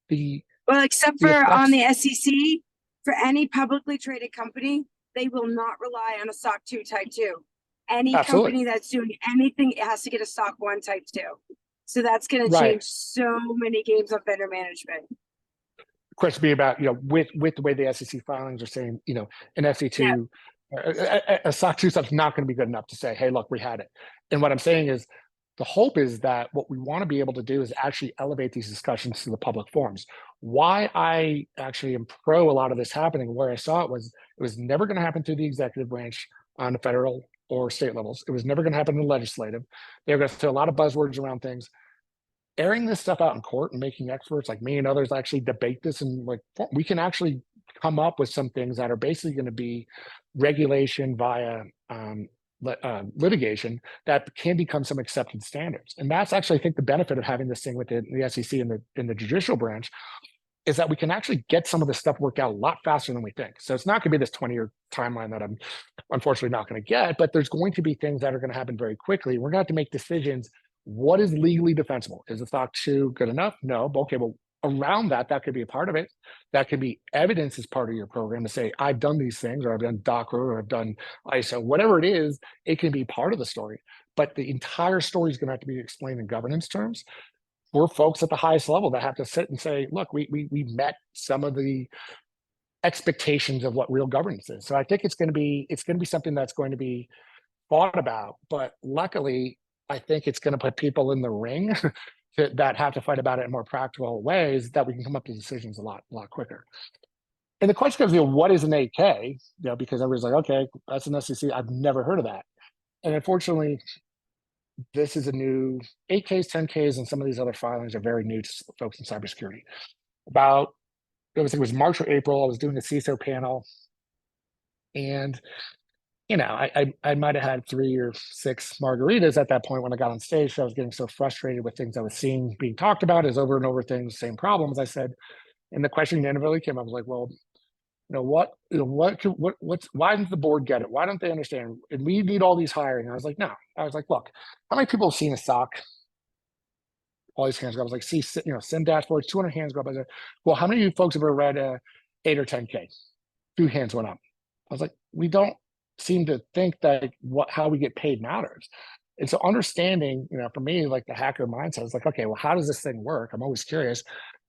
thing. Well, except for on the SEC, for any publicly traded company, they will not rely on a SOC 2 type 2. Any Absolutely. company that's doing anything, it has to get a SOC 1 type 2. So that's going to change so many games of vendor management. The question be about, with the way the SEC filings are saying, an SEC2, a SOC 2 stuff's not going to be good enough to say, hey, look, we had it. And what I'm saying is, the hope is that what we want to be able to do is actually elevate these discussions to the public forums. Why I actually am pro a lot of this happening, where I saw it was never going to happen through the executive branch on the federal or state levels. It was never going to happen in the legislative. They're going to throw a lot of buzzwords around things. Airing this stuff out in court and making experts like me and others actually debate this, and we can actually come up with some things that are basically going to be regulation via litigation that can become some accepted standards. And that's actually, I think, the benefit of having this thing within the SEC and the judicial branch is that we can actually get some of this stuff worked out a lot faster than we think. So it's not going to be this 20-year timeline that I'm unfortunately not going to get, but there's going to be things that are going to happen very quickly. We're going to have to make decisions. What is legally defensible? Is the SOC 2 good enough? No. Okay, well, around that could be a part of it. That could be evidence as part of your program to say, I've done these things, or I've done DOCRA, or I've done ISSA, whatever it is, it can be part of the story. But the entire story is going to have to be explained in governance terms. We're folks at the highest level that have to sit and say, look, we met some of the expectations of what real governance is. So I think it's going to be something that's going to be thought about. But luckily, I think it's going to put people in the ring that have to fight about it in more practical ways, that we can come up to decisions a lot quicker. And the question comes, what is an 8K? Because everybody's like, okay, that's an SEC. I've never heard of that. And unfortunately, this is a new 8Ks, 10Ks, and some of these other filings are very new to folks in cybersecurity. I think it was March or April, I was doing a CISO panel, and I might have had 3 or 6 margaritas at that point when I got on stage. So I was getting so frustrated with things I was seeing being talked about as over and over things, same problems. I said, and the question inevitably came up, I was like, well, why didn't the board get it? Why don't they understand? And we need all these hiring. I was like, no. I was like, look, how many people have seen a SOC? All these hands go up. I was like, see, SIM dashboards, 200 hands go up. I said, well, how many of you folks have ever read 8 or 10K? 2 hands went up. I was like, we don't seem to think that how we get paid matters. And so understanding, for me, like the hacker mindset is like, okay, well, how does this thing work? I'm always curious.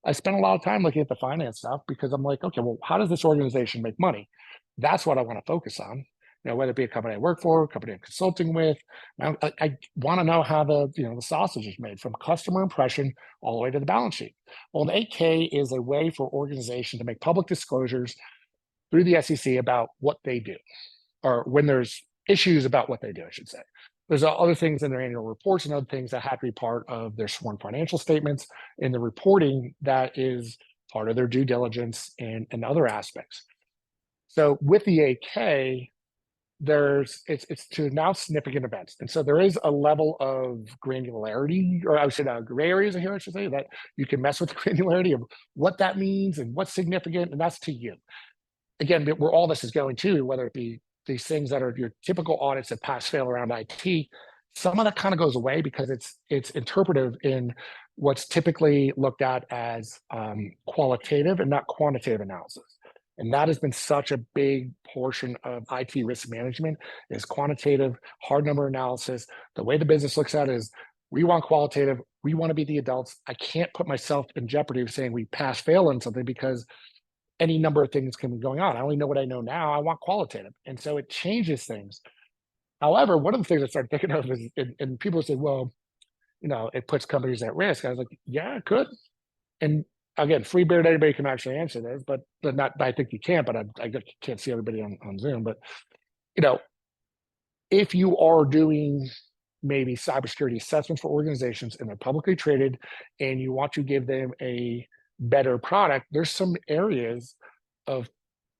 I spent a lot of time looking at the finance stuff because I'm like, okay, well, how does this organization make money? That's what I want to focus on. Whether it be a company I work for, a company I'm consulting with, I want to know how the sausage is made from customer impression all the way to the balance sheet. Well, an 8K is a way for organization to make public disclosures through the SEC about what they do, or when there's issues about what they do, I should say. There's other things in their annual reports and other things that have to be part of their sworn financial statements and the reporting that is part of their due diligence and other aspects. So with the 8K, it's to announce significant events. And so there is a level of granularity, or I would say gray areas here, I should say, that you can mess with the granularity of what that means and what's significant, and that's to you. Again, where all this is going to, whether it be these things that are your typical audits that pass fail around IT, some of that kind of goes away because it's interpretive in what's typically looked at as qualitative and not quantitative analysis. And that has been such a big portion of IT risk management is quantitative, hard number analysis. The way the business looks at it is we want qualitative, we want to be the adults. I can't put myself in jeopardy of saying we pass fail on something because any number of things can be going on. I only know what I know now. I want qualitative. And so it changes things. However, one of the things I started thinking of is, and people say, well, it puts companies at risk. I was like, yeah, it could. And again, free beard, anybody can actually answer this, but not, I think you can, but I can't see everybody on Zoom. But, if you are doing maybe cybersecurity assessments for organizations and they're publicly traded and you want to give them a better product, there's some areas of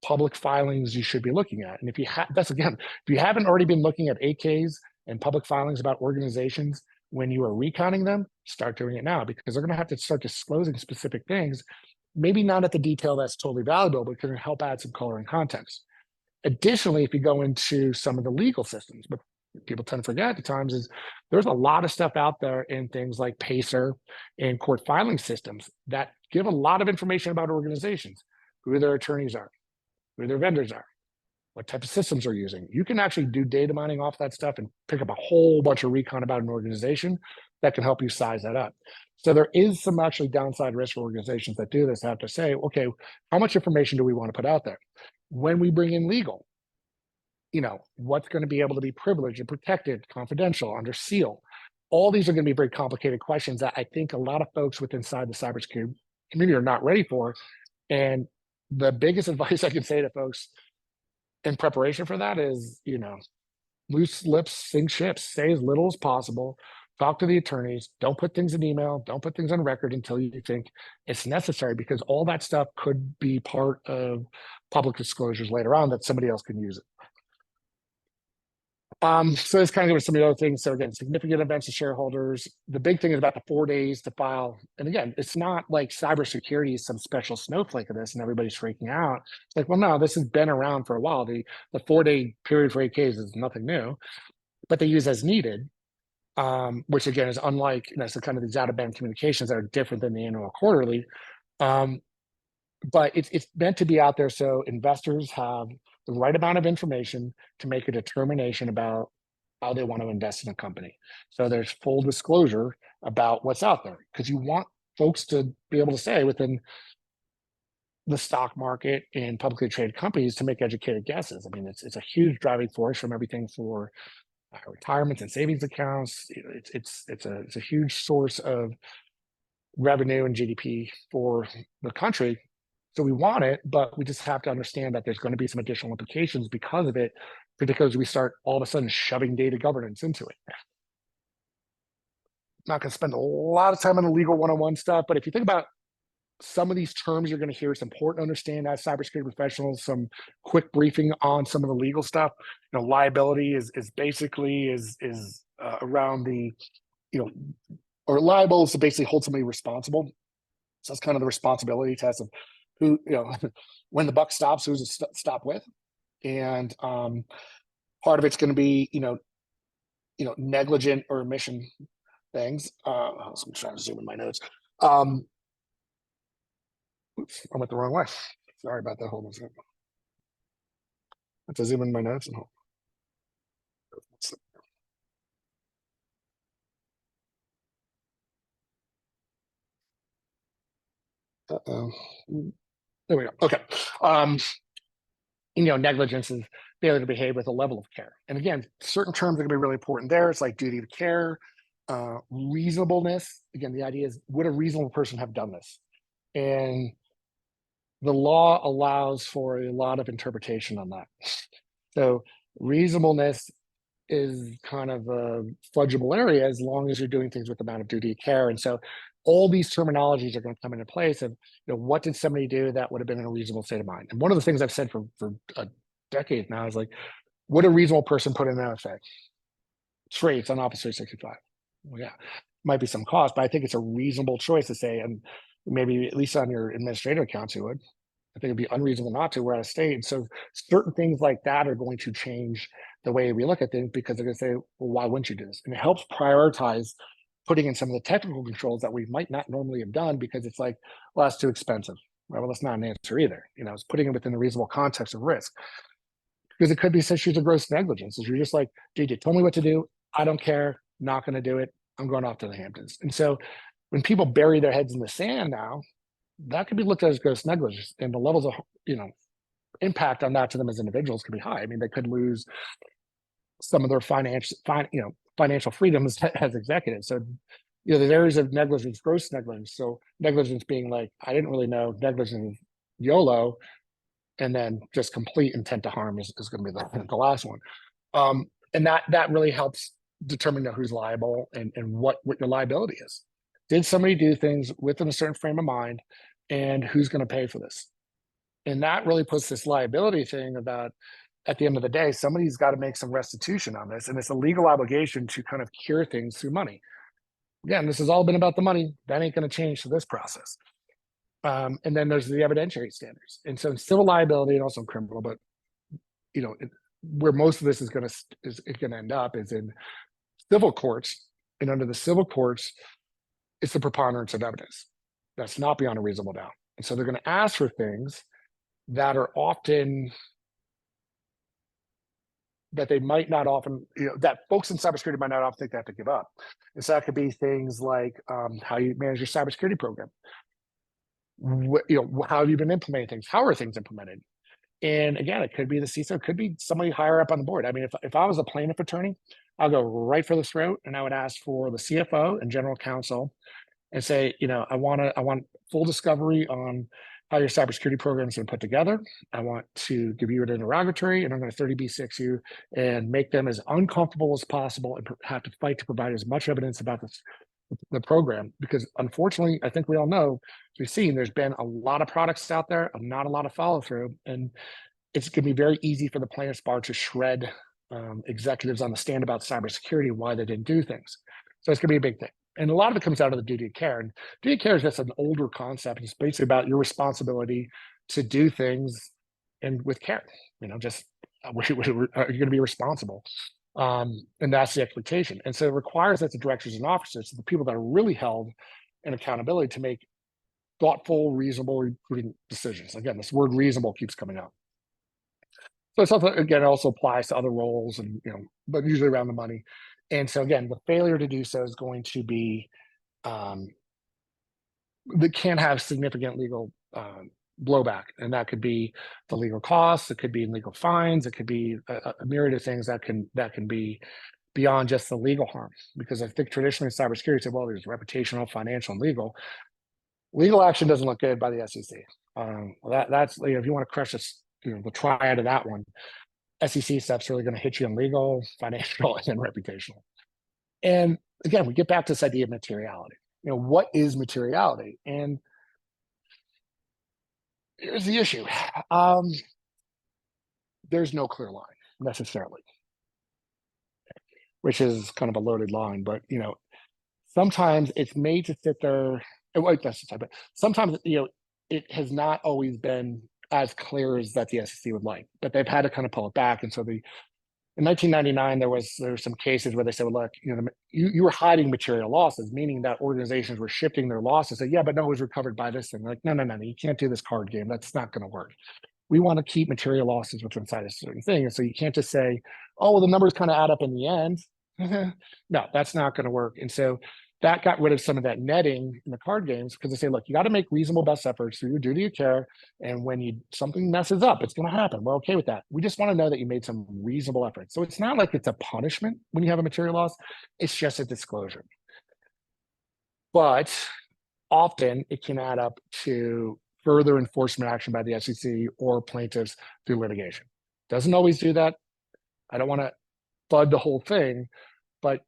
public filings you should be looking at. And if you if you haven't already been looking at 8Ks and public filings about organizations when you are reconning them, start doing it now, because they're going to have to start disclosing specific things, maybe not at the detail that's totally valuable, but can help add some color and context. Additionally, if you go into some of the legal systems, but people tend to forget at times is there's a lot of stuff out there in things like PACER and court filing systems that give a lot of information about organizations, who their attorneys are, who their vendors are, what type of systems they're using. You can actually do data mining off that stuff and pick up a whole bunch of recon about an organization that can help you size that up. So there is some actually downside risk for organizations that do this, have to say, okay, how much information do we want to put out there? When we bring in legal, what's going to be able to be privileged and protected, confidential, under seal? All these are going to be very complicated questions that I think a lot of folks inside the cybersecurity community are not ready for. And the biggest advice I can say to folks in preparation for that is, loose lips sink ships. Say as little as possible. Talk to the attorneys. Don't put things in email. Don't put things on record until you think it's necessary, because all that stuff could be part of public disclosures later on that somebody else can use it. So it's kind of some of the other things. So again, significant events to shareholders. The big thing is about the 4 days to file. And again, it's not like cybersecurity is some special snowflake of this and everybody's freaking out. It's like, well, no, this has been around for a while. The 4-day period for 8Ks is nothing new, but they use as needed, which again is unlike, so kind of these out-of-band communications that are different than the annual or quarterly. But it's meant to be out there so investors have the right amount of information to make a determination about how they want to invest in a company. So there's full disclosure about what's out there, because you want folks to be able to say within the stock market and publicly traded companies to make educated guesses. I mean, it's a huge driving force from everything for retirements and savings accounts. It's a huge source of revenue and GDP for the country. So we want it, but we just have to understand that there's going to be some additional implications because of it, particularly as we start all of a sudden shoving data governance into it. I'm not going to spend a lot of time on the legal 101 stuff, but if you think about some of these terms you're going to hear, it's important to understand as cybersecurity professionals, some quick briefing on some of the legal stuff. Liability is basically around the, or liable is to basically hold somebody responsible. So that's kind of the responsibility test of who, when the buck stops, who's it stop with? And part of it's going to be, negligent or omission things. I'm trying to zoom in my notes. Oops, I went the wrong way. Sorry about that. Hold on a second. I have to zoom in my notes and hold. Uh-oh. There we go. Okay. Negligence is failure to behave with a level of care. And again, certain terms are going to be really important there. It's like duty of care, reasonableness. Again, the idea is, would a reasonable person have done this? And the law allows for a lot of interpretation on that. So reasonableness is kind of a fudgeable area as long as you're doing things with the amount of duty of care. And so all these terminologies are going to come into place of, what did somebody do that would have been in a reasonable state of mind? And one of the things I've said for a decade now is like, would a reasonable person put in an MFA? It's free, it's on Office 365. Well, yeah, might be some cost, but I think it's a reasonable choice to say, and maybe at least on your administrative accounts, you would. I think it'd be unreasonable not to. We're out of state. And so certain things like that are going to change the way we look at things, because they're going to say, well, why wouldn't you do this? And it helps prioritize putting in some of the technical controls that we might not normally have done, because it's like, well, that's too expensive. Right? Well, that's not an answer either. It's putting it within a reasonable context of risk. Because it could be issues of gross negligence. Is you're just like, dude, you told me what to do. I don't care. Not going to do it. I'm going off to the Hamptons. And so when people bury their heads in the sand now, that could be looked at as gross negligence, and the levels of impact on that to them as individuals could be high. I mean, they could lose some of their financial freedoms as executives. So there's areas of negligence, gross negligence. So negligence being like, I didn't really know. Negligence, YOLO, and then just complete intent to harm is going to be the last one. And that really helps determine who's liable and what your liability is. Did somebody do things within a certain frame of mind, and who's going to pay for this? And that really puts this liability thing about, at the end of the day, somebody's got to make some restitution on this. And it's a legal obligation to kind of cure things through money. Again, this has all been about the money. That ain't going to change to this process. And then there's the evidentiary standards. And so in civil liability and also in criminal, but where most of this is going to end up is in civil courts. And under the civil courts, it's the preponderance of evidence. That's not beyond a reasonable doubt. And so they're going to ask for things that are often, that they might not often, that folks in cybersecurity might not often think they have to give up. And so that could be things like how you manage your cybersecurity program. How have you been implementing things? How are things implemented? And again, it could be the CISO, it could be somebody higher up on the board. I mean, if I was a plaintiff attorney, I'll go right for the throat, and I would ask for the CFO and general counsel and say, I want full discovery on how your cybersecurity program has been put together. I want to give you an interrogatory, and I'm going to 30B6 you and make them as uncomfortable as possible and have to fight to provide as much evidence about the program. Because unfortunately, I think we all know, we've seen there's been a lot of products out there and not a lot of follow through. And it's going to be very easy for the plaintiff's bar to shred executives on the stand about cybersecurity, why they didn't do things. So it's going to be a big thing. And a lot of it comes out of the duty of care. And duty of care is just an older concept. It's basically about your responsibility to do things and with care. Just are you going to be responsible? And that's the expectation. And so it requires that the directors and officers, the people that are really held in accountability, to make thoughtful, reasonable recruiting decisions. Again, this word reasonable keeps coming up. So it's also, again, it also applies to other roles, and but usually around the money. And so again, the failure to do so is going to be that can have significant legal blowback, and that could be the legal costs, it could be in legal fines, it could be a myriad of things that can be beyond just the legal harm. Because I think traditionally in cybersecurity, said, well, there's reputational, financial, and legal. Legal action doesn't look good by the SEC. That's if you want to crush this, the triad of that one, SEC stuff's really going to hit you in legal, financial, and then reputational. And again, we get back to this idea of materiality. What is materiality? And here's the issue. There's no clear line necessarily, which is kind of a loaded line, but sometimes it's made to sit there. But sometimes it has not always been as clear as that the SEC would like, but they've had to kind of pull it back. And so in 1999, there were some cases where they said, well, look, you were hiding material losses, meaning that organizations were shifting their losses. Say, yeah, but no, it was recovered by this thing. Like, no, you can't do this card game. That's not going to work. We want to keep material losses within inside a certain thing. And so you can't just say, oh, well, the numbers kind of add up in the end. No, that's not going to work. And so that got rid of some of that netting in the card games, because they say, look, you got to make reasonable best efforts through your duty of care. And when something messes up, it's going to happen. We're okay with that. We just want to know that you made some reasonable efforts. So it's not like it's a punishment when you have a material loss. It's just a disclosure. But often it can add up to further enforcement action by the SEC or plaintiffs through litigation. Doesn't always do that. I don't want to fud the whole thing, but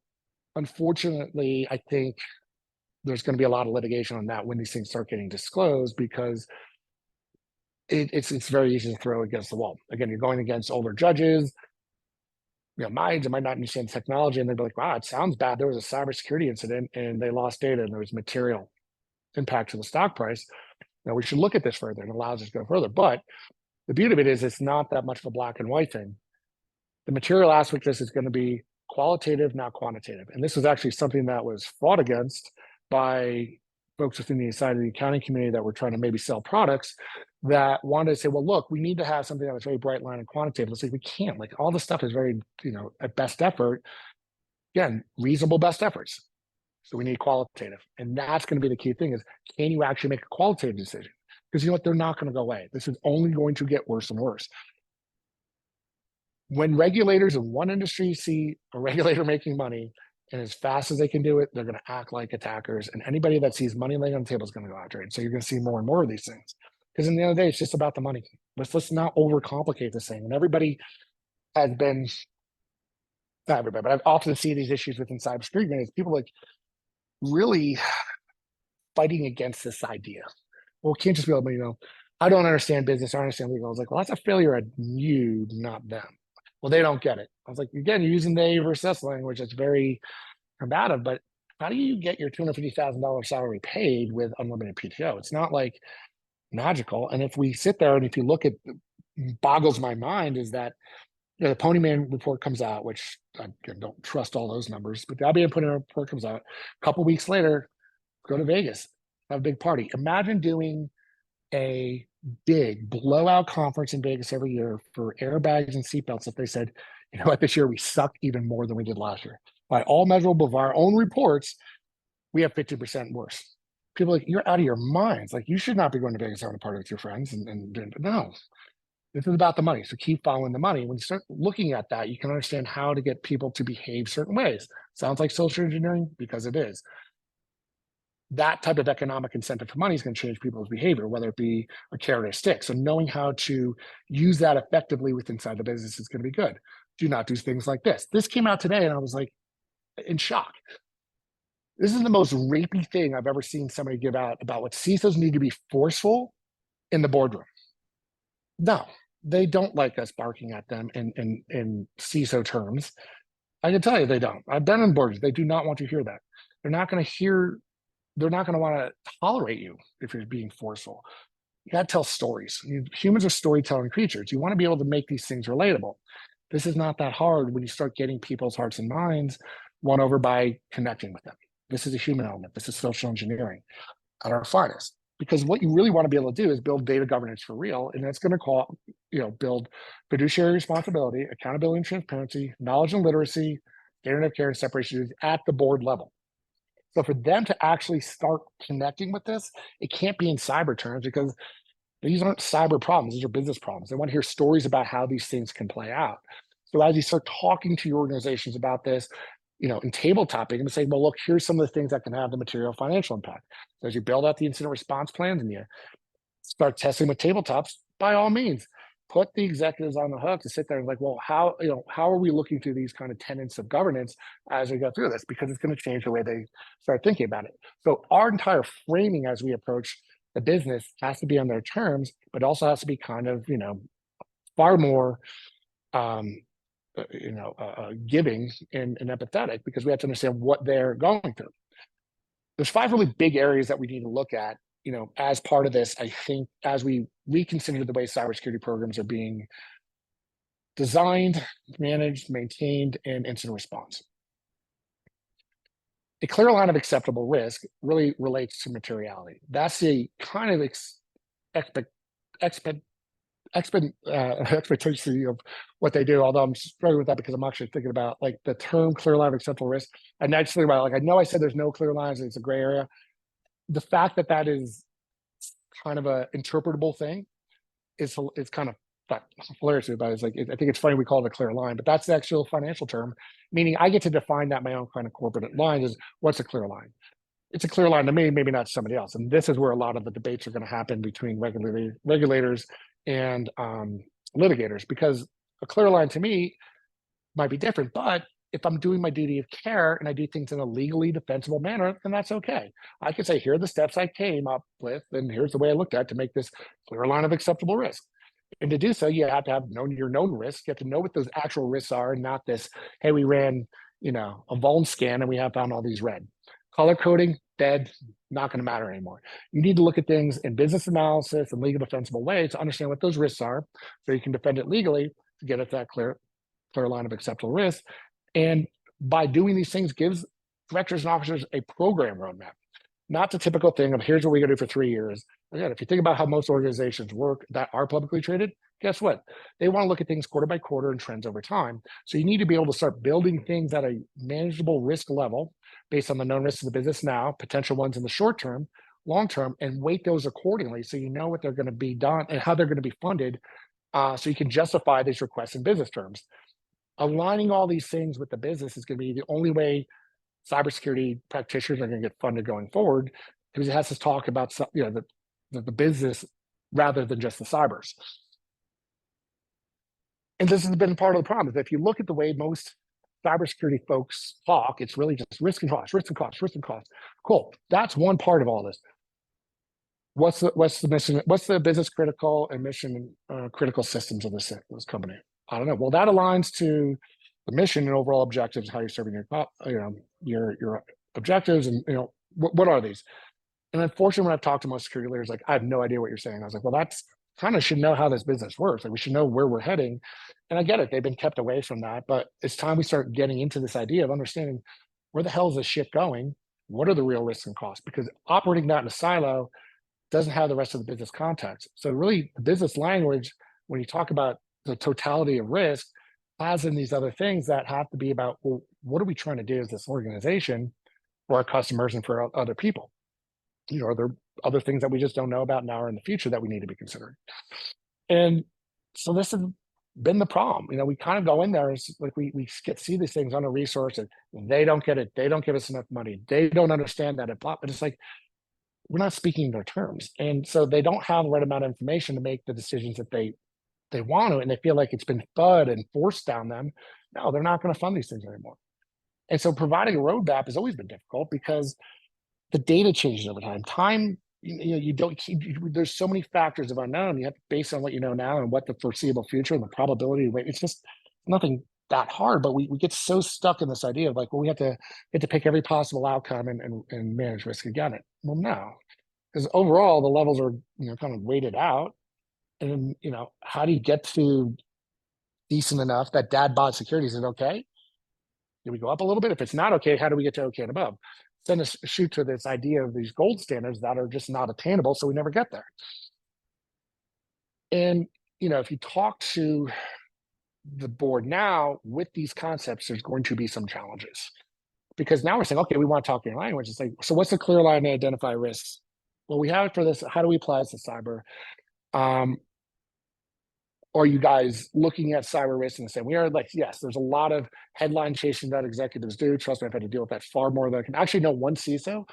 unfortunately, I think there's going to be a lot of litigation on that when these things start getting disclosed, because it's very easy to throw against the wall. Again, you're going against older judges. Minds might not understand technology, and they'd be like, wow, it sounds bad. There was a cybersecurity incident and they lost data and there was material impact to the stock price. We should look at this further, and allows us to go further. But the beauty of it is it's not that much of a black and white thing. The material aspect of this is going to be qualitative, not quantitative. And this was actually something that was fought against by folks within the side of the accounting community that were trying to maybe sell products, that wanted to say, well, look, we need to have something that was very bright line and quantitative. It's like, we can't. Like, all this stuff is very, at best effort. Again, reasonable best efforts. So we need qualitative. And that's going to be the key thing, is can you actually make a qualitative decision? Because you know what? They're not going to go away. This is only going to get worse and worse. When regulators in one industry see a regulator making money, and as fast as they can do it, they're going to act like attackers. And anybody that sees money laying on the table is going to go after it. So you're going to see more and more of these things. Because in the end of the day, it's just about the money. Let's not overcomplicate this thing. And everybody has been, not everybody, but I've often seen these issues within cybersecurity. It's people like really fighting against this idea. Well, it can't just be, I don't understand business, I don't understand legal. I was like, well, that's a failure at you, not them. Well, they don't get it. I was like, again, you're using they versus us language that's very combative, but how do you get your $250,000 salary paid with unlimited PTO? It's not like magical. And if we sit there and if you look at, boggles my mind, is that the Ponyman report comes out, which I don't trust all those numbers, but the IBM Ponyman report comes out. A couple weeks later, go to Vegas, have a big party. Imagine doing a big blowout conference in Vegas every year for airbags and seatbelts if they said, you know what, this year we suck even more than we did last year. By all measurable of our own reports, we have 50% worse. People are like, you're out of your minds. Like, you should not be going to Vegas having a party with your friends. And no, this is about the money. So keep following the money. When you start looking at that, you can understand how to get people to behave certain ways. Sounds like social engineering, because it is. That type of economic incentive for money is going to change people's behavior, whether it be a carrot or a stick. So knowing how to use that effectively within inside the business is going to be good. Do not do things like this. This came out today, and I was like in shock. This is the most rapey thing I've ever seen somebody give out about what CISOs need to be forceful in the boardroom. No, they don't like us barking at them in CISO terms. I can tell you they don't. I've been in boards. They do not want to hear that. They're not going to want to tolerate you if you're being forceful. You got to tell stories. Humans are storytelling creatures. You want to be able to make these things relatable. This is not that hard when you start getting people's hearts and minds won over by connecting with them. This is a human element. This is social engineering at our finest. Because what you really want to be able to do is build data governance for real, and that's going to build fiduciary responsibility, accountability and transparency, knowledge and literacy, standard of care and separation at the board level. So for them to actually start connecting with this, it can't be in cyber terms, because these aren't cyber problems. These are business problems. They want to hear stories about how these things can play out. So as you start talking to your organizations about this, in tabletoping and say, well, look, here's some of the things that can have the material financial impact. So as you build out the incident response plans and you start testing with tabletops, by all means, put the executives on the hook to sit there and like, well, how are we looking through these kind of tenets of governance as we go through this? Because it's going to change the way they start thinking about it. So our entire framing as we approach the business has to be on their terms, but also has to be kind of, far more, giving and empathetic, because we have to understand what they're going through. There's 5 really big areas that we need to look at as part of this, I think as we reconsider the way cybersecurity programs are being designed, managed, maintained, and incident response. A clear line of acceptable risk really relates to materiality. That's the kind of expectation of what they do. Although I'm struggling with that because I'm actually thinking about like the term clear line of acceptable risk. And I just think about like, I know I said there's no clear lines, it's a gray area. The fact that that is kind of a interpretable thing is kind of hilarious about it. It's like, I think it's funny we call it a clear line, but that's the actual financial term, meaning I get to define that my own kind of corporate line is what's a clear line. It's a clear line to me, maybe not to somebody else. And this is where a lot of the debates are going to happen between regulators and litigators, because a clear line to me might be different. But if I'm doing my duty of care and I do things in a legally defensible manner, then that's okay. I can say, here are the steps I came up with, and here's the way I looked at to make this clear line of acceptable risk. And to do so, you have to have your known risks. You have to know what those actual risks are, and not this, hey, we ran, a vuln scan and we have found all these red. Color coding, dead, not going to matter anymore. You need to look at things in business analysis and legal defensible ways to understand what those risks are, so you can defend it legally to get at that clear line of acceptable risk. And by doing these things, gives directors and officers a program roadmap, not the typical thing of here's what we're going to do for 3 years. Again, if you think about how most organizations work that are publicly traded, guess what? They want to look at things quarter by quarter and trends over time. So you need to be able to start building things at a manageable risk level based on the known risks of the business now, potential ones in the short term, long term, and weight those accordingly so you know what they're going to be done and how they're going to be funded, so you can justify these requests in business terms. Aligning all these things with the business is going to be the only way cybersecurity practitioners are going to get funded going forward, because it has to talk about the business rather than just the cybers. And this has been part of the problem, is that if you look at the way most cybersecurity folks talk, it's really just risk and cost, risk and cost, risk and cost. Cool. That's one part of all this. What's the mission? What's the business critical and mission critical systems of this company? I don't know. Well, that aligns to the mission and overall objectives, how you're serving your objectives, and what are these? And unfortunately, when I've talked to most security leaders, like, I have no idea what you're saying. I was like, well, that's kind of should know how this business works. Like, we should know where we're heading. And I get it. They've been kept away from that, but it's time we start getting into this idea of understanding where the hell is this shit going? What are the real risks and costs? Because operating that in a silo doesn't have the rest of the business context. So really, the business language, when you talk about the totality of risk, has in these other things that have to be about, well, what are we trying to do as this organization for our customers and for other people? Are there other things that we just don't know about now or in the future that we need to be considering? And so this has been the problem. We kind of go in there, it's like we see these things on a resource, and they don't get it. They don't give us enough money. They don't understand that. But it's like, we're not speaking their terms. And so they don't have the right amount of information to make the decisions that they want to, and they feel like it's been fud and forced down them. No, they're not going to fund these things anymore. And so providing a roadmap has always been difficult, because the data changes over time. There's so many factors of unknown. You have to base on what you know now and what the foreseeable future and the probability. It's just nothing that hard, but we get so stuck in this idea of like, well, we have to pick every possible outcome and manage risk against it. Well, no, because overall the levels are kind of weighted out. And how do you get to decent enough that dad bod securities is okay? Do we go up a little bit? If it's not okay, how do we get to okay and above? Then shoot to this idea of these gold standards that are just not attainable, so we never get there. And if you talk to the board now with these concepts, there's going to be some challenges, because now we're saying, okay, we want to talk in language. It's like, so what's the clear line to identify risks? Well, we have it for this. How do we apply this to cyber? Are you guys looking at cyber risk and saying, we are like, yes, there's a lot of headline chasing that executives do. Trust me, I've had to deal with that far more than I can. Actually, no, one CISO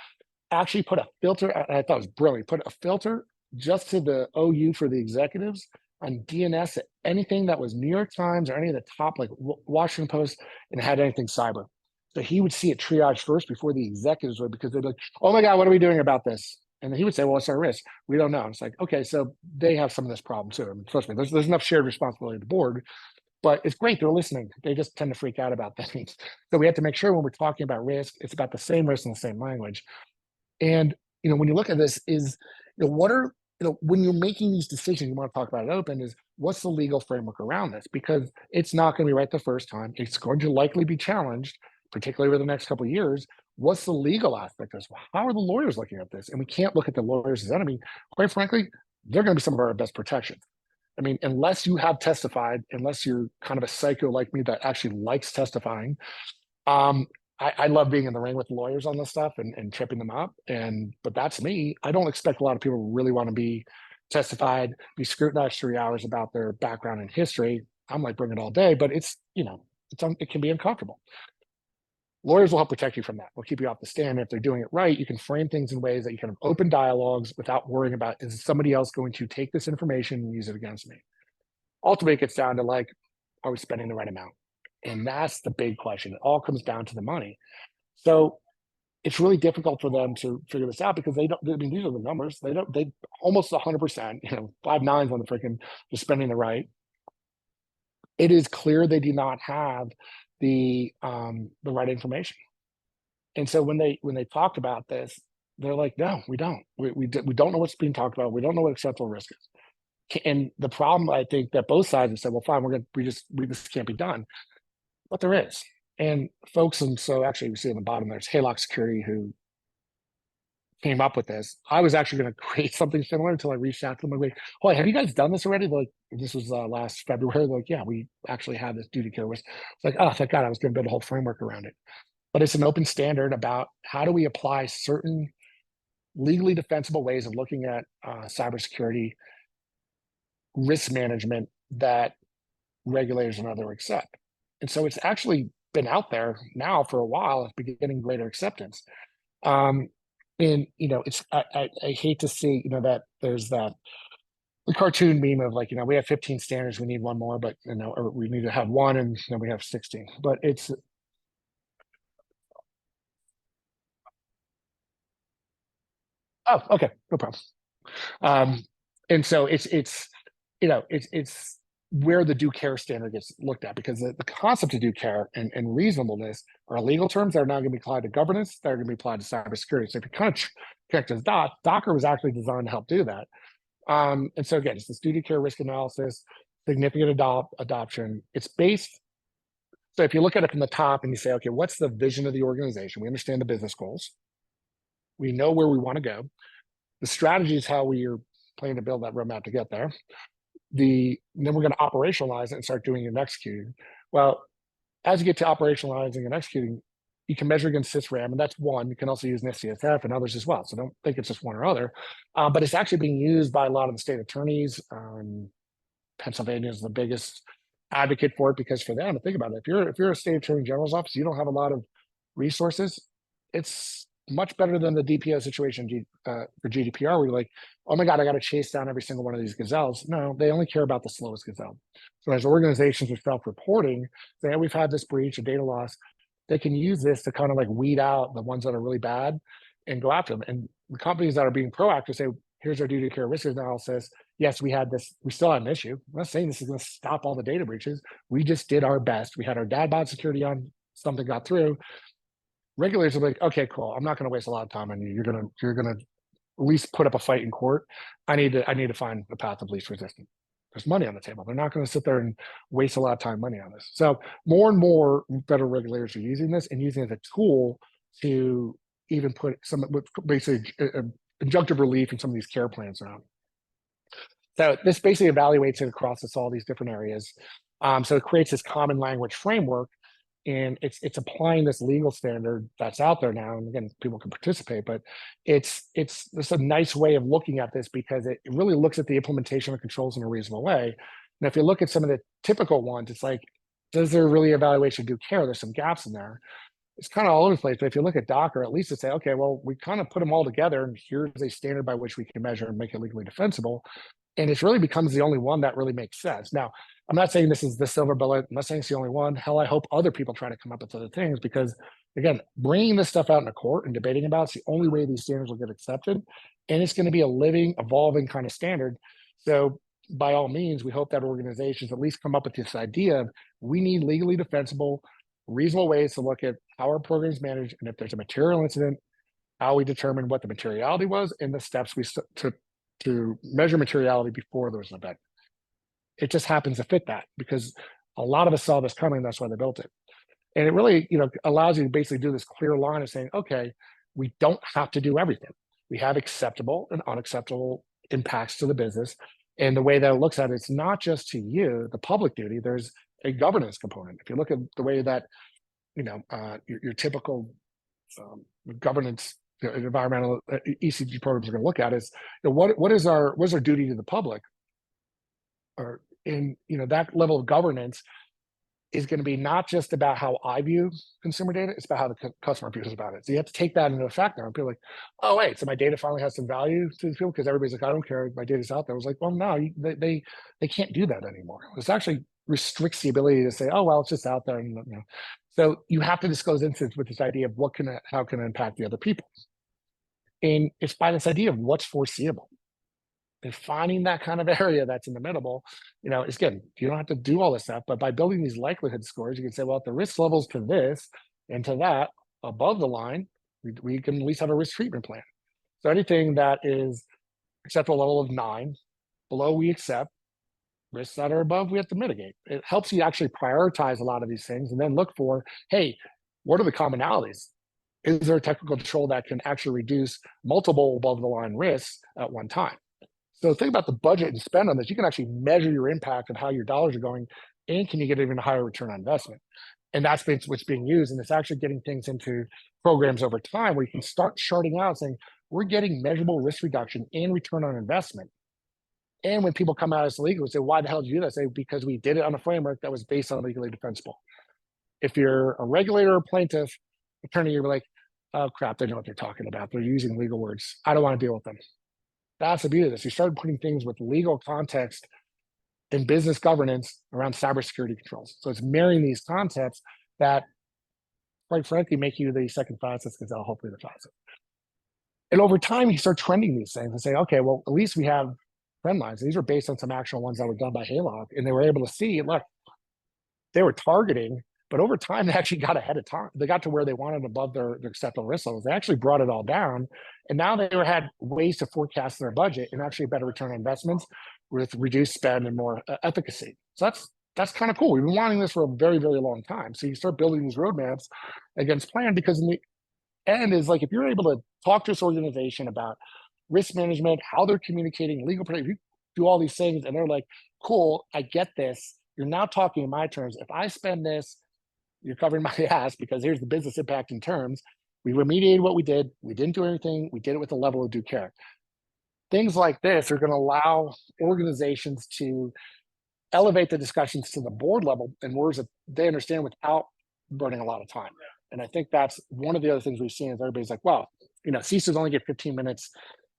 actually put a filter, I thought it was brilliant, put a filter just to the OU for the executives on DNS, anything that was New York Times or any of the top, like Washington Post, and had anything cyber. So he would see it triage first before the executives would, because they'd be like, oh my God, what are we doing about this? And he would say, well, what's our risk? We don't know. It's like, okay, so they have some of this problem too. I mean, trust me, there's enough shared responsibility at the board, but it's great they're listening. They just tend to freak out about things. So we have to make sure when we're talking about risk, it's about the same risk in the same language. And when you look at this is, what are, when you're making these decisions, you want to talk about it open, is what's the legal framework around this? Because it's not going to be right the first time. It's going to likely be challenged, particularly over the next couple of years. What's the legal aspect of this? How are the lawyers looking at this? And we can't look at the lawyers as enemy. Quite frankly, they're going to be some of our best protections. I mean, unless you have testified, unless you're kind of a psycho like me that actually likes testifying, I love being in the ring with lawyers on this stuff and tripping them up. But that's me. I don't expect a lot of people really want to be testified, be scrutinized 3 hours about their background and history. I'm like, bring it all day, but it can be uncomfortable. Lawyers will help protect you from that. They'll keep you off the stand. If they're doing it right, you can frame things in ways that you can have open dialogues without worrying about, is somebody else going to take this information and use it against me? Ultimately, it gets down to like, are we spending the right amount? And that's the big question. It all comes down to the money. So it's really difficult for them to figure this out because they don't, I mean, these are the numbers. They almost 100%, 5 nines on the freaking, they're spending the right. It is clear they do not have the right information. And so when they talked about this, they're like, no, we don't. We don't know what's being talked about. We don't know what acceptable risk is. And the problem, I think, that both sides have said, well, fine, this can't be done. But there is. And folks, and so actually we see on the bottom there's Haylock Security who came up with this. I was actually going to create something similar until I reached out to them. I'm like, oh, have you guys done this already? They're like, this was last February. They're like, yeah, we actually have this duty care risk. It's like, oh, thank God, I was going to build a whole framework around it. But it's an open standard about how do we apply certain legally defensible ways of looking at cybersecurity risk management that regulators and others accept. And so it's actually been out there now for a while. It's getting greater acceptance. And it's I hate to see that there's the cartoon meme of like, we have 15 standards, we need one more, but or we need to have one, and then we have 16. But it's okay, no problem. And so it's where the due care standard gets looked at, because the concept of due care and reasonableness are legal terms that are now going to be applied to governance, that are going to be applied to cybersecurity. So if you kind of connect those dots, Docker was actually designed to help do that. And so again, it's this duty care risk analysis, significant adoption. It's based. So if you look at it from the top and you say, okay, what's the vision of the organization? We understand the business goals. We know where we want to go. The strategy is how we are planning to build that roadmap to get there. Then we're going to operationalize it and start doing it and executing. Well, as you get to operationalizing and executing, you can measure against SysRAM, and that's one. You can also use NIST-CSF and others as well. So don't think it's just one or other. But it's actually being used by a lot of the state attorneys. Pennsylvania is the biggest advocate for it, because for them, think about it. If you're a state attorney general's office, you don't have a lot of resources. It's much better than the DPO situation for GDPR, where you're like, oh my God, I got to chase down every single one of these gazelles. No, they only care about the slowest gazelle. So as organizations are self-reporting, say, we've had this breach, a data loss, they can use this to kind of like weed out the ones that are really bad and go after them. And the companies that are being proactive say, here's our duty of care risk analysis. Yes, we had this, we still had an issue. I'm not saying this is going to stop all the data breaches. We just did our best. We had our dad bod security on, something got through. Regulators are like, okay, cool. I'm not going to waste a lot of time on you. You're gonna at least put up a fight in court. I need to find the path of least resistance. There's money on the table. They're not going to sit there and waste a lot of time, money on this. So more and more federal regulators are using this and using it as a tool to even put some basically injunctive relief in some of these care plans around. So this basically evaluates it across all these different areas. So it creates this common language framework, and it's applying this legal standard that's out there now. And again, people can participate, but it's a nice way of looking at this, because it really looks at the implementation of controls in a reasonable way. And if you look at some of the typical ones, it's like, does there really evaluation do care? There's some gaps in there. It's kind of all over the place. But if you look at Docker, at least it's say, okay, well, we kind of put them all together, and here's a standard by which we can measure and make it legally defensible. And it really becomes the only one that really makes sense. Now, I'm not saying this is the silver bullet. I'm not saying it's the only one. Hell, I hope other people try to come up with other things, because again, bringing this stuff out in the court and debating about it's the only way these standards will get accepted. And it's going to be a living, evolving kind of standard. So by all means, we hope that organizations at least come up with this idea of, we need legally defensible, reasonable ways to look at how our programs manage. And if there's a material incident, how we determined what the materiality was, and the steps we took to measure materiality before there was an event. It just happens to fit that because a lot of us saw this coming. That's why they built it. And it really, allows you to basically do this clear line of saying, okay, we don't have to do everything. We have acceptable and unacceptable impacts to the business. And the way that it looks at it, it's not just to you, the public duty, there's a governance component. If you look at the way that, your typical governance, environmental ECG programs are going to look at is, what is our duty to the public? Or in, that level of governance is going to be not just about how I view consumer data, it's about how the customer views about it. So you have to take that into effect now. And people are like, oh, wait, so my data finally has some value to people because everybody's like, I don't care, my data's out there. I was like, well, no, they can't do that anymore. This actually restricts the ability to say, oh, well, it's just out there. And, So you have to disclose incidents with this idea of how can it impact the other people. And it's by this idea of what's foreseeable. And finding that kind of area that's in the middle, is good. You don't have to do all this stuff, but by building these likelihood scores, you can say, well, if the risk levels to this and to that above the line, we can at least have a risk treatment plan. So anything that is acceptable level of 9, below we accept, risks that are above, we have to mitigate. It helps you actually prioritize a lot of these things and then look for, hey, what are the commonalities? Is there a technical control that can actually reduce multiple above the line risks at one time? So think about the budget and spend on this. You can actually measure your impact of how your dollars are going, and can you get even a higher return on investment? And that's what's being used. And it's actually getting things into programs over time where you can start charting out saying, we're getting measurable risk reduction and return on investment. And when people come out as legal and say, why the hell did you do that? I say, because we did it on a framework that was based on legally defensible. If you're a regulator or plaintiff attorney, you're like, oh crap, they know what they're talking about. They're using legal words. I don't want to deal with them. That's the beauty of this. You start putting things with legal context and business governance around cybersecurity controls. So it's marrying these concepts that, quite frankly, make you the second fastest gazelle, hopefully the fastest. And over time, you start trending these things and say, okay, well, at least we have trend lines. These are based on some actual ones that were done by Haylock, and they were able to see, look, they were targeting, but over time, they actually got ahead of time. They got to where they wanted above their acceptable risk levels. They actually brought it all down. And now they had ways to forecast their budget and actually better return on investments with reduced spend and more efficacy. So that's kind of cool. We've been wanting this for a very, very long time. So you start building these roadmaps against plan, because in the end is like, if you're able to talk to this organization about risk management, how they're communicating, legal protection, you do all these things, and they're like, cool, I get this. You're now talking in my terms. If I spend this, you're covering my ass, because here's the business impact in terms. We remediated what we did. We didn't do anything. We did it with a level of due care. Things like this are going to allow organizations to elevate the discussions to the board level and words that they understand without burning a lot of time. And I think that's one of the other things we've seen is everybody's like, well, CISOs only get 15 minutes,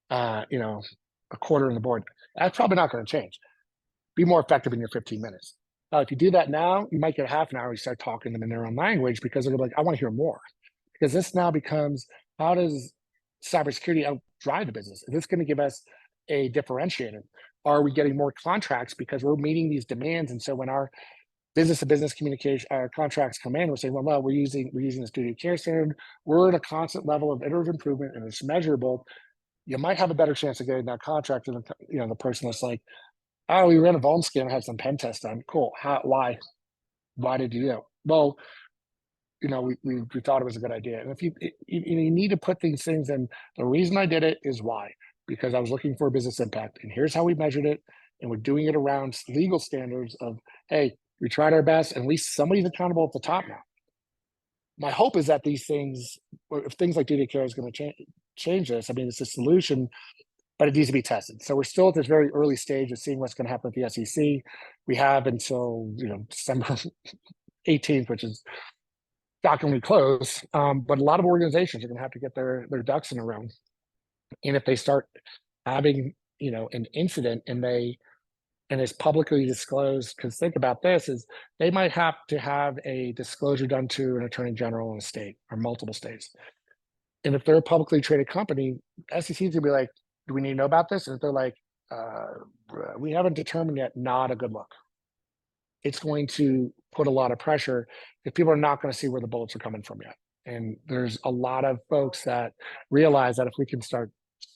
a quarter in the board. That's probably not going to change. Be more effective in your 15 minutes. If you do that now, you might get half an hour. You start talking to them in their own language, because they're like, I want to hear more. Because this now becomes, how does cybersecurity drive the business? Is this going to give us a differentiator? Are we getting more contracts because we're meeting these demands? And so when our business-to-business communication contracts come in, we're saying, well, we're using this duty of care standard. We're at a constant level of iterative improvement, and it's measurable. You might have a better chance of getting that contract than the person that's like, oh, we ran a vuln scan and had some pen test done. Cool. Why did you do that? Well, we thought it was a good idea. And if you need to put these things in, the reason I did it is why, because I was looking for a business impact, and here's how we measured it. And we're doing it around legal standards of, hey, we tried our best, and at least somebody's accountable at the top now. My hope is that these things, if things like duty of care is going to change this, I mean, it's a solution, but it needs to be tested. So we're still at this very early stage of seeing what's going to happen with the SEC. We have until December 18th, which is shockingly close. But a lot of organizations are going to have to get their ducks in a row. And if they start having an incident and it's publicly disclosed, because think about this, is they might have to have a disclosure done to an attorney general in a state or multiple states. And if they're a publicly traded company, SEC is going to be like, do we need to know about this? And if they're like, we haven't determined yet, not a good look. It's going to put a lot of pressure, because people are not going to see where the bullets are coming from yet. And there's a lot of folks that realize that if we can start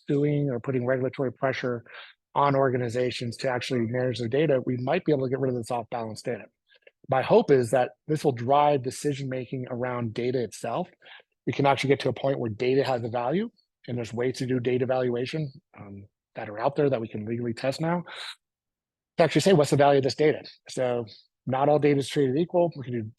suing or putting regulatory pressure on organizations to actually manage their data, we might be able to get rid of this off-balance data. My hope is that this will drive decision-making around data itself. We can actually get to a point where data has a value, and there's ways to do data valuation that are out there that we can legally test now to actually say, what's the value of this data? So not all data is treated equal. We can do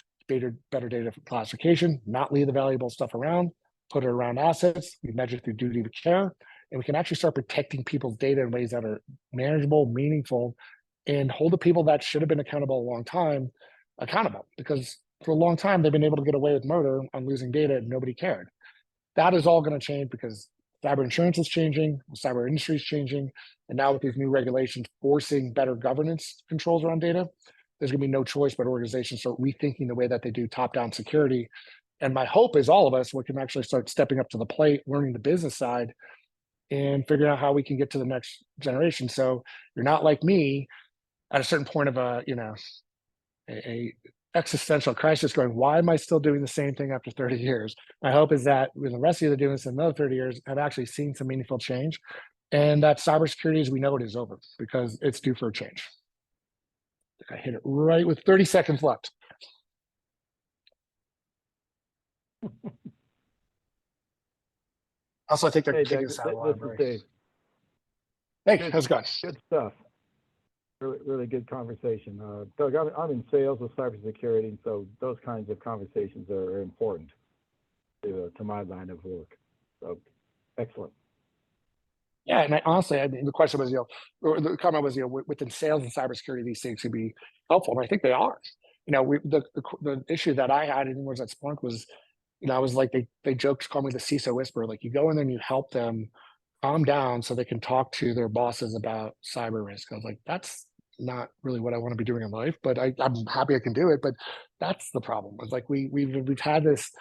better data classification, not leave the valuable stuff around, put it around assets. We measure through duty of care, and we can actually start protecting people's data in ways that are manageable, meaningful, and hold the people that should have been accountable a long time accountable. Because for a long time, they've been able to get away with murder on losing data and nobody cared. That is all going to change because cyber insurance is changing, the cyber industry is changing, and now with these new regulations forcing better governance controls around data, there's going to be no choice but organizations start rethinking the way that they do top-down security. And my hope is all of us, we can actually start stepping up to the plate, learning the business side, and figuring out how we can get to the next generation. So you're not like me at a certain point of a existential crisis going, why am I still doing the same thing after 30 years? My hope is that when the rest of you that are doing this in another 30 years have actually seen some meaningful change, and that cybersecurity, as we know it, is over because it's due for a change. I hit it right with 30 seconds left. Also, I think they're kicking us out of the library. Hey, how's it going? Good stuff. Really good conversation. Doug, I'm in sales with cybersecurity, and so those kinds of conversations are important to my line of work. So, excellent. Yeah, and honestly, I mean, the question was, or the comment was, within sales and cybersecurity, these things could be helpful, and I think they are. The issue that I had in was at Splunk was, I was like, they joked, call me the CISO whisperer. Like, you go in there and you help them calm down so they can talk to their bosses about cyber risk. I was like, that's not really what I want to be doing in life, but I'm happy I can do it. But that's the problem. It's like we've had this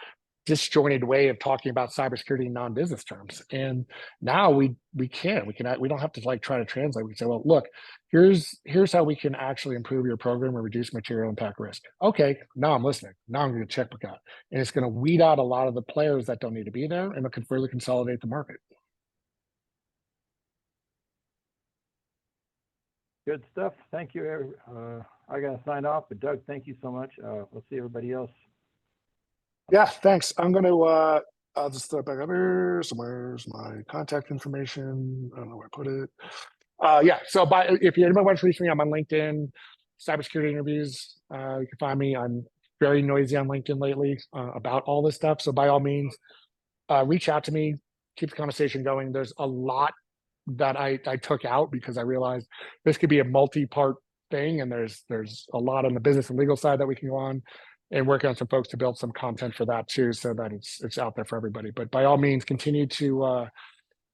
disjointed way of talking about cybersecurity in non-business terms, and now we don't have to like try to translate. We can say, well, look, here's how we can actually improve your program or reduce material impact risk. Okay, now I'm listening. Now I'm going to checkbook out, and it's going to weed out a lot of the players that don't need to be there, and it can further consolidate the market. Good stuff. Thank you. I got to sign off, but Doug, thank you so much. We'll see everybody else. Yeah, thanks. I'm going to, I'll just throw it back up here. Somewhere's my contact information? I don't know where I put it. Yeah, so if anybody wants to reach me, I'm on LinkedIn, cybersecurity interviews. You can find me. I'm very noisy on LinkedIn lately about all this stuff. So by all means, reach out to me, keep the conversation going. There's a lot that I took out because I realized this could be a multi-part thing, and there's a lot on the business and legal side that we can go on and work on some folks to build some content for that too, so that it's out there for everybody. But by all means, continue to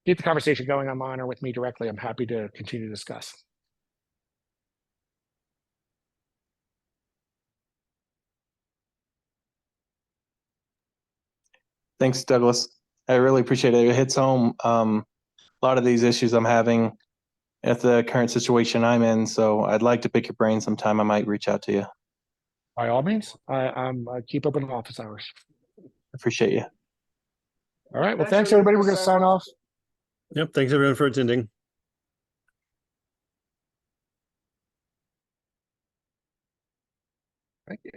keep the conversation going online or with me directly. I'm happy to continue to discuss. Thanks, Douglas. I really appreciate it. It hits home a lot of these issues I'm having at the current situation I'm in. So I'd like to pick your brain sometime. I might reach out to you. By all means, I keep open office hours. Appreciate you. All right. Well, thanks everybody. We're going to sign off. Yep. Thanks everyone for attending. Thank you.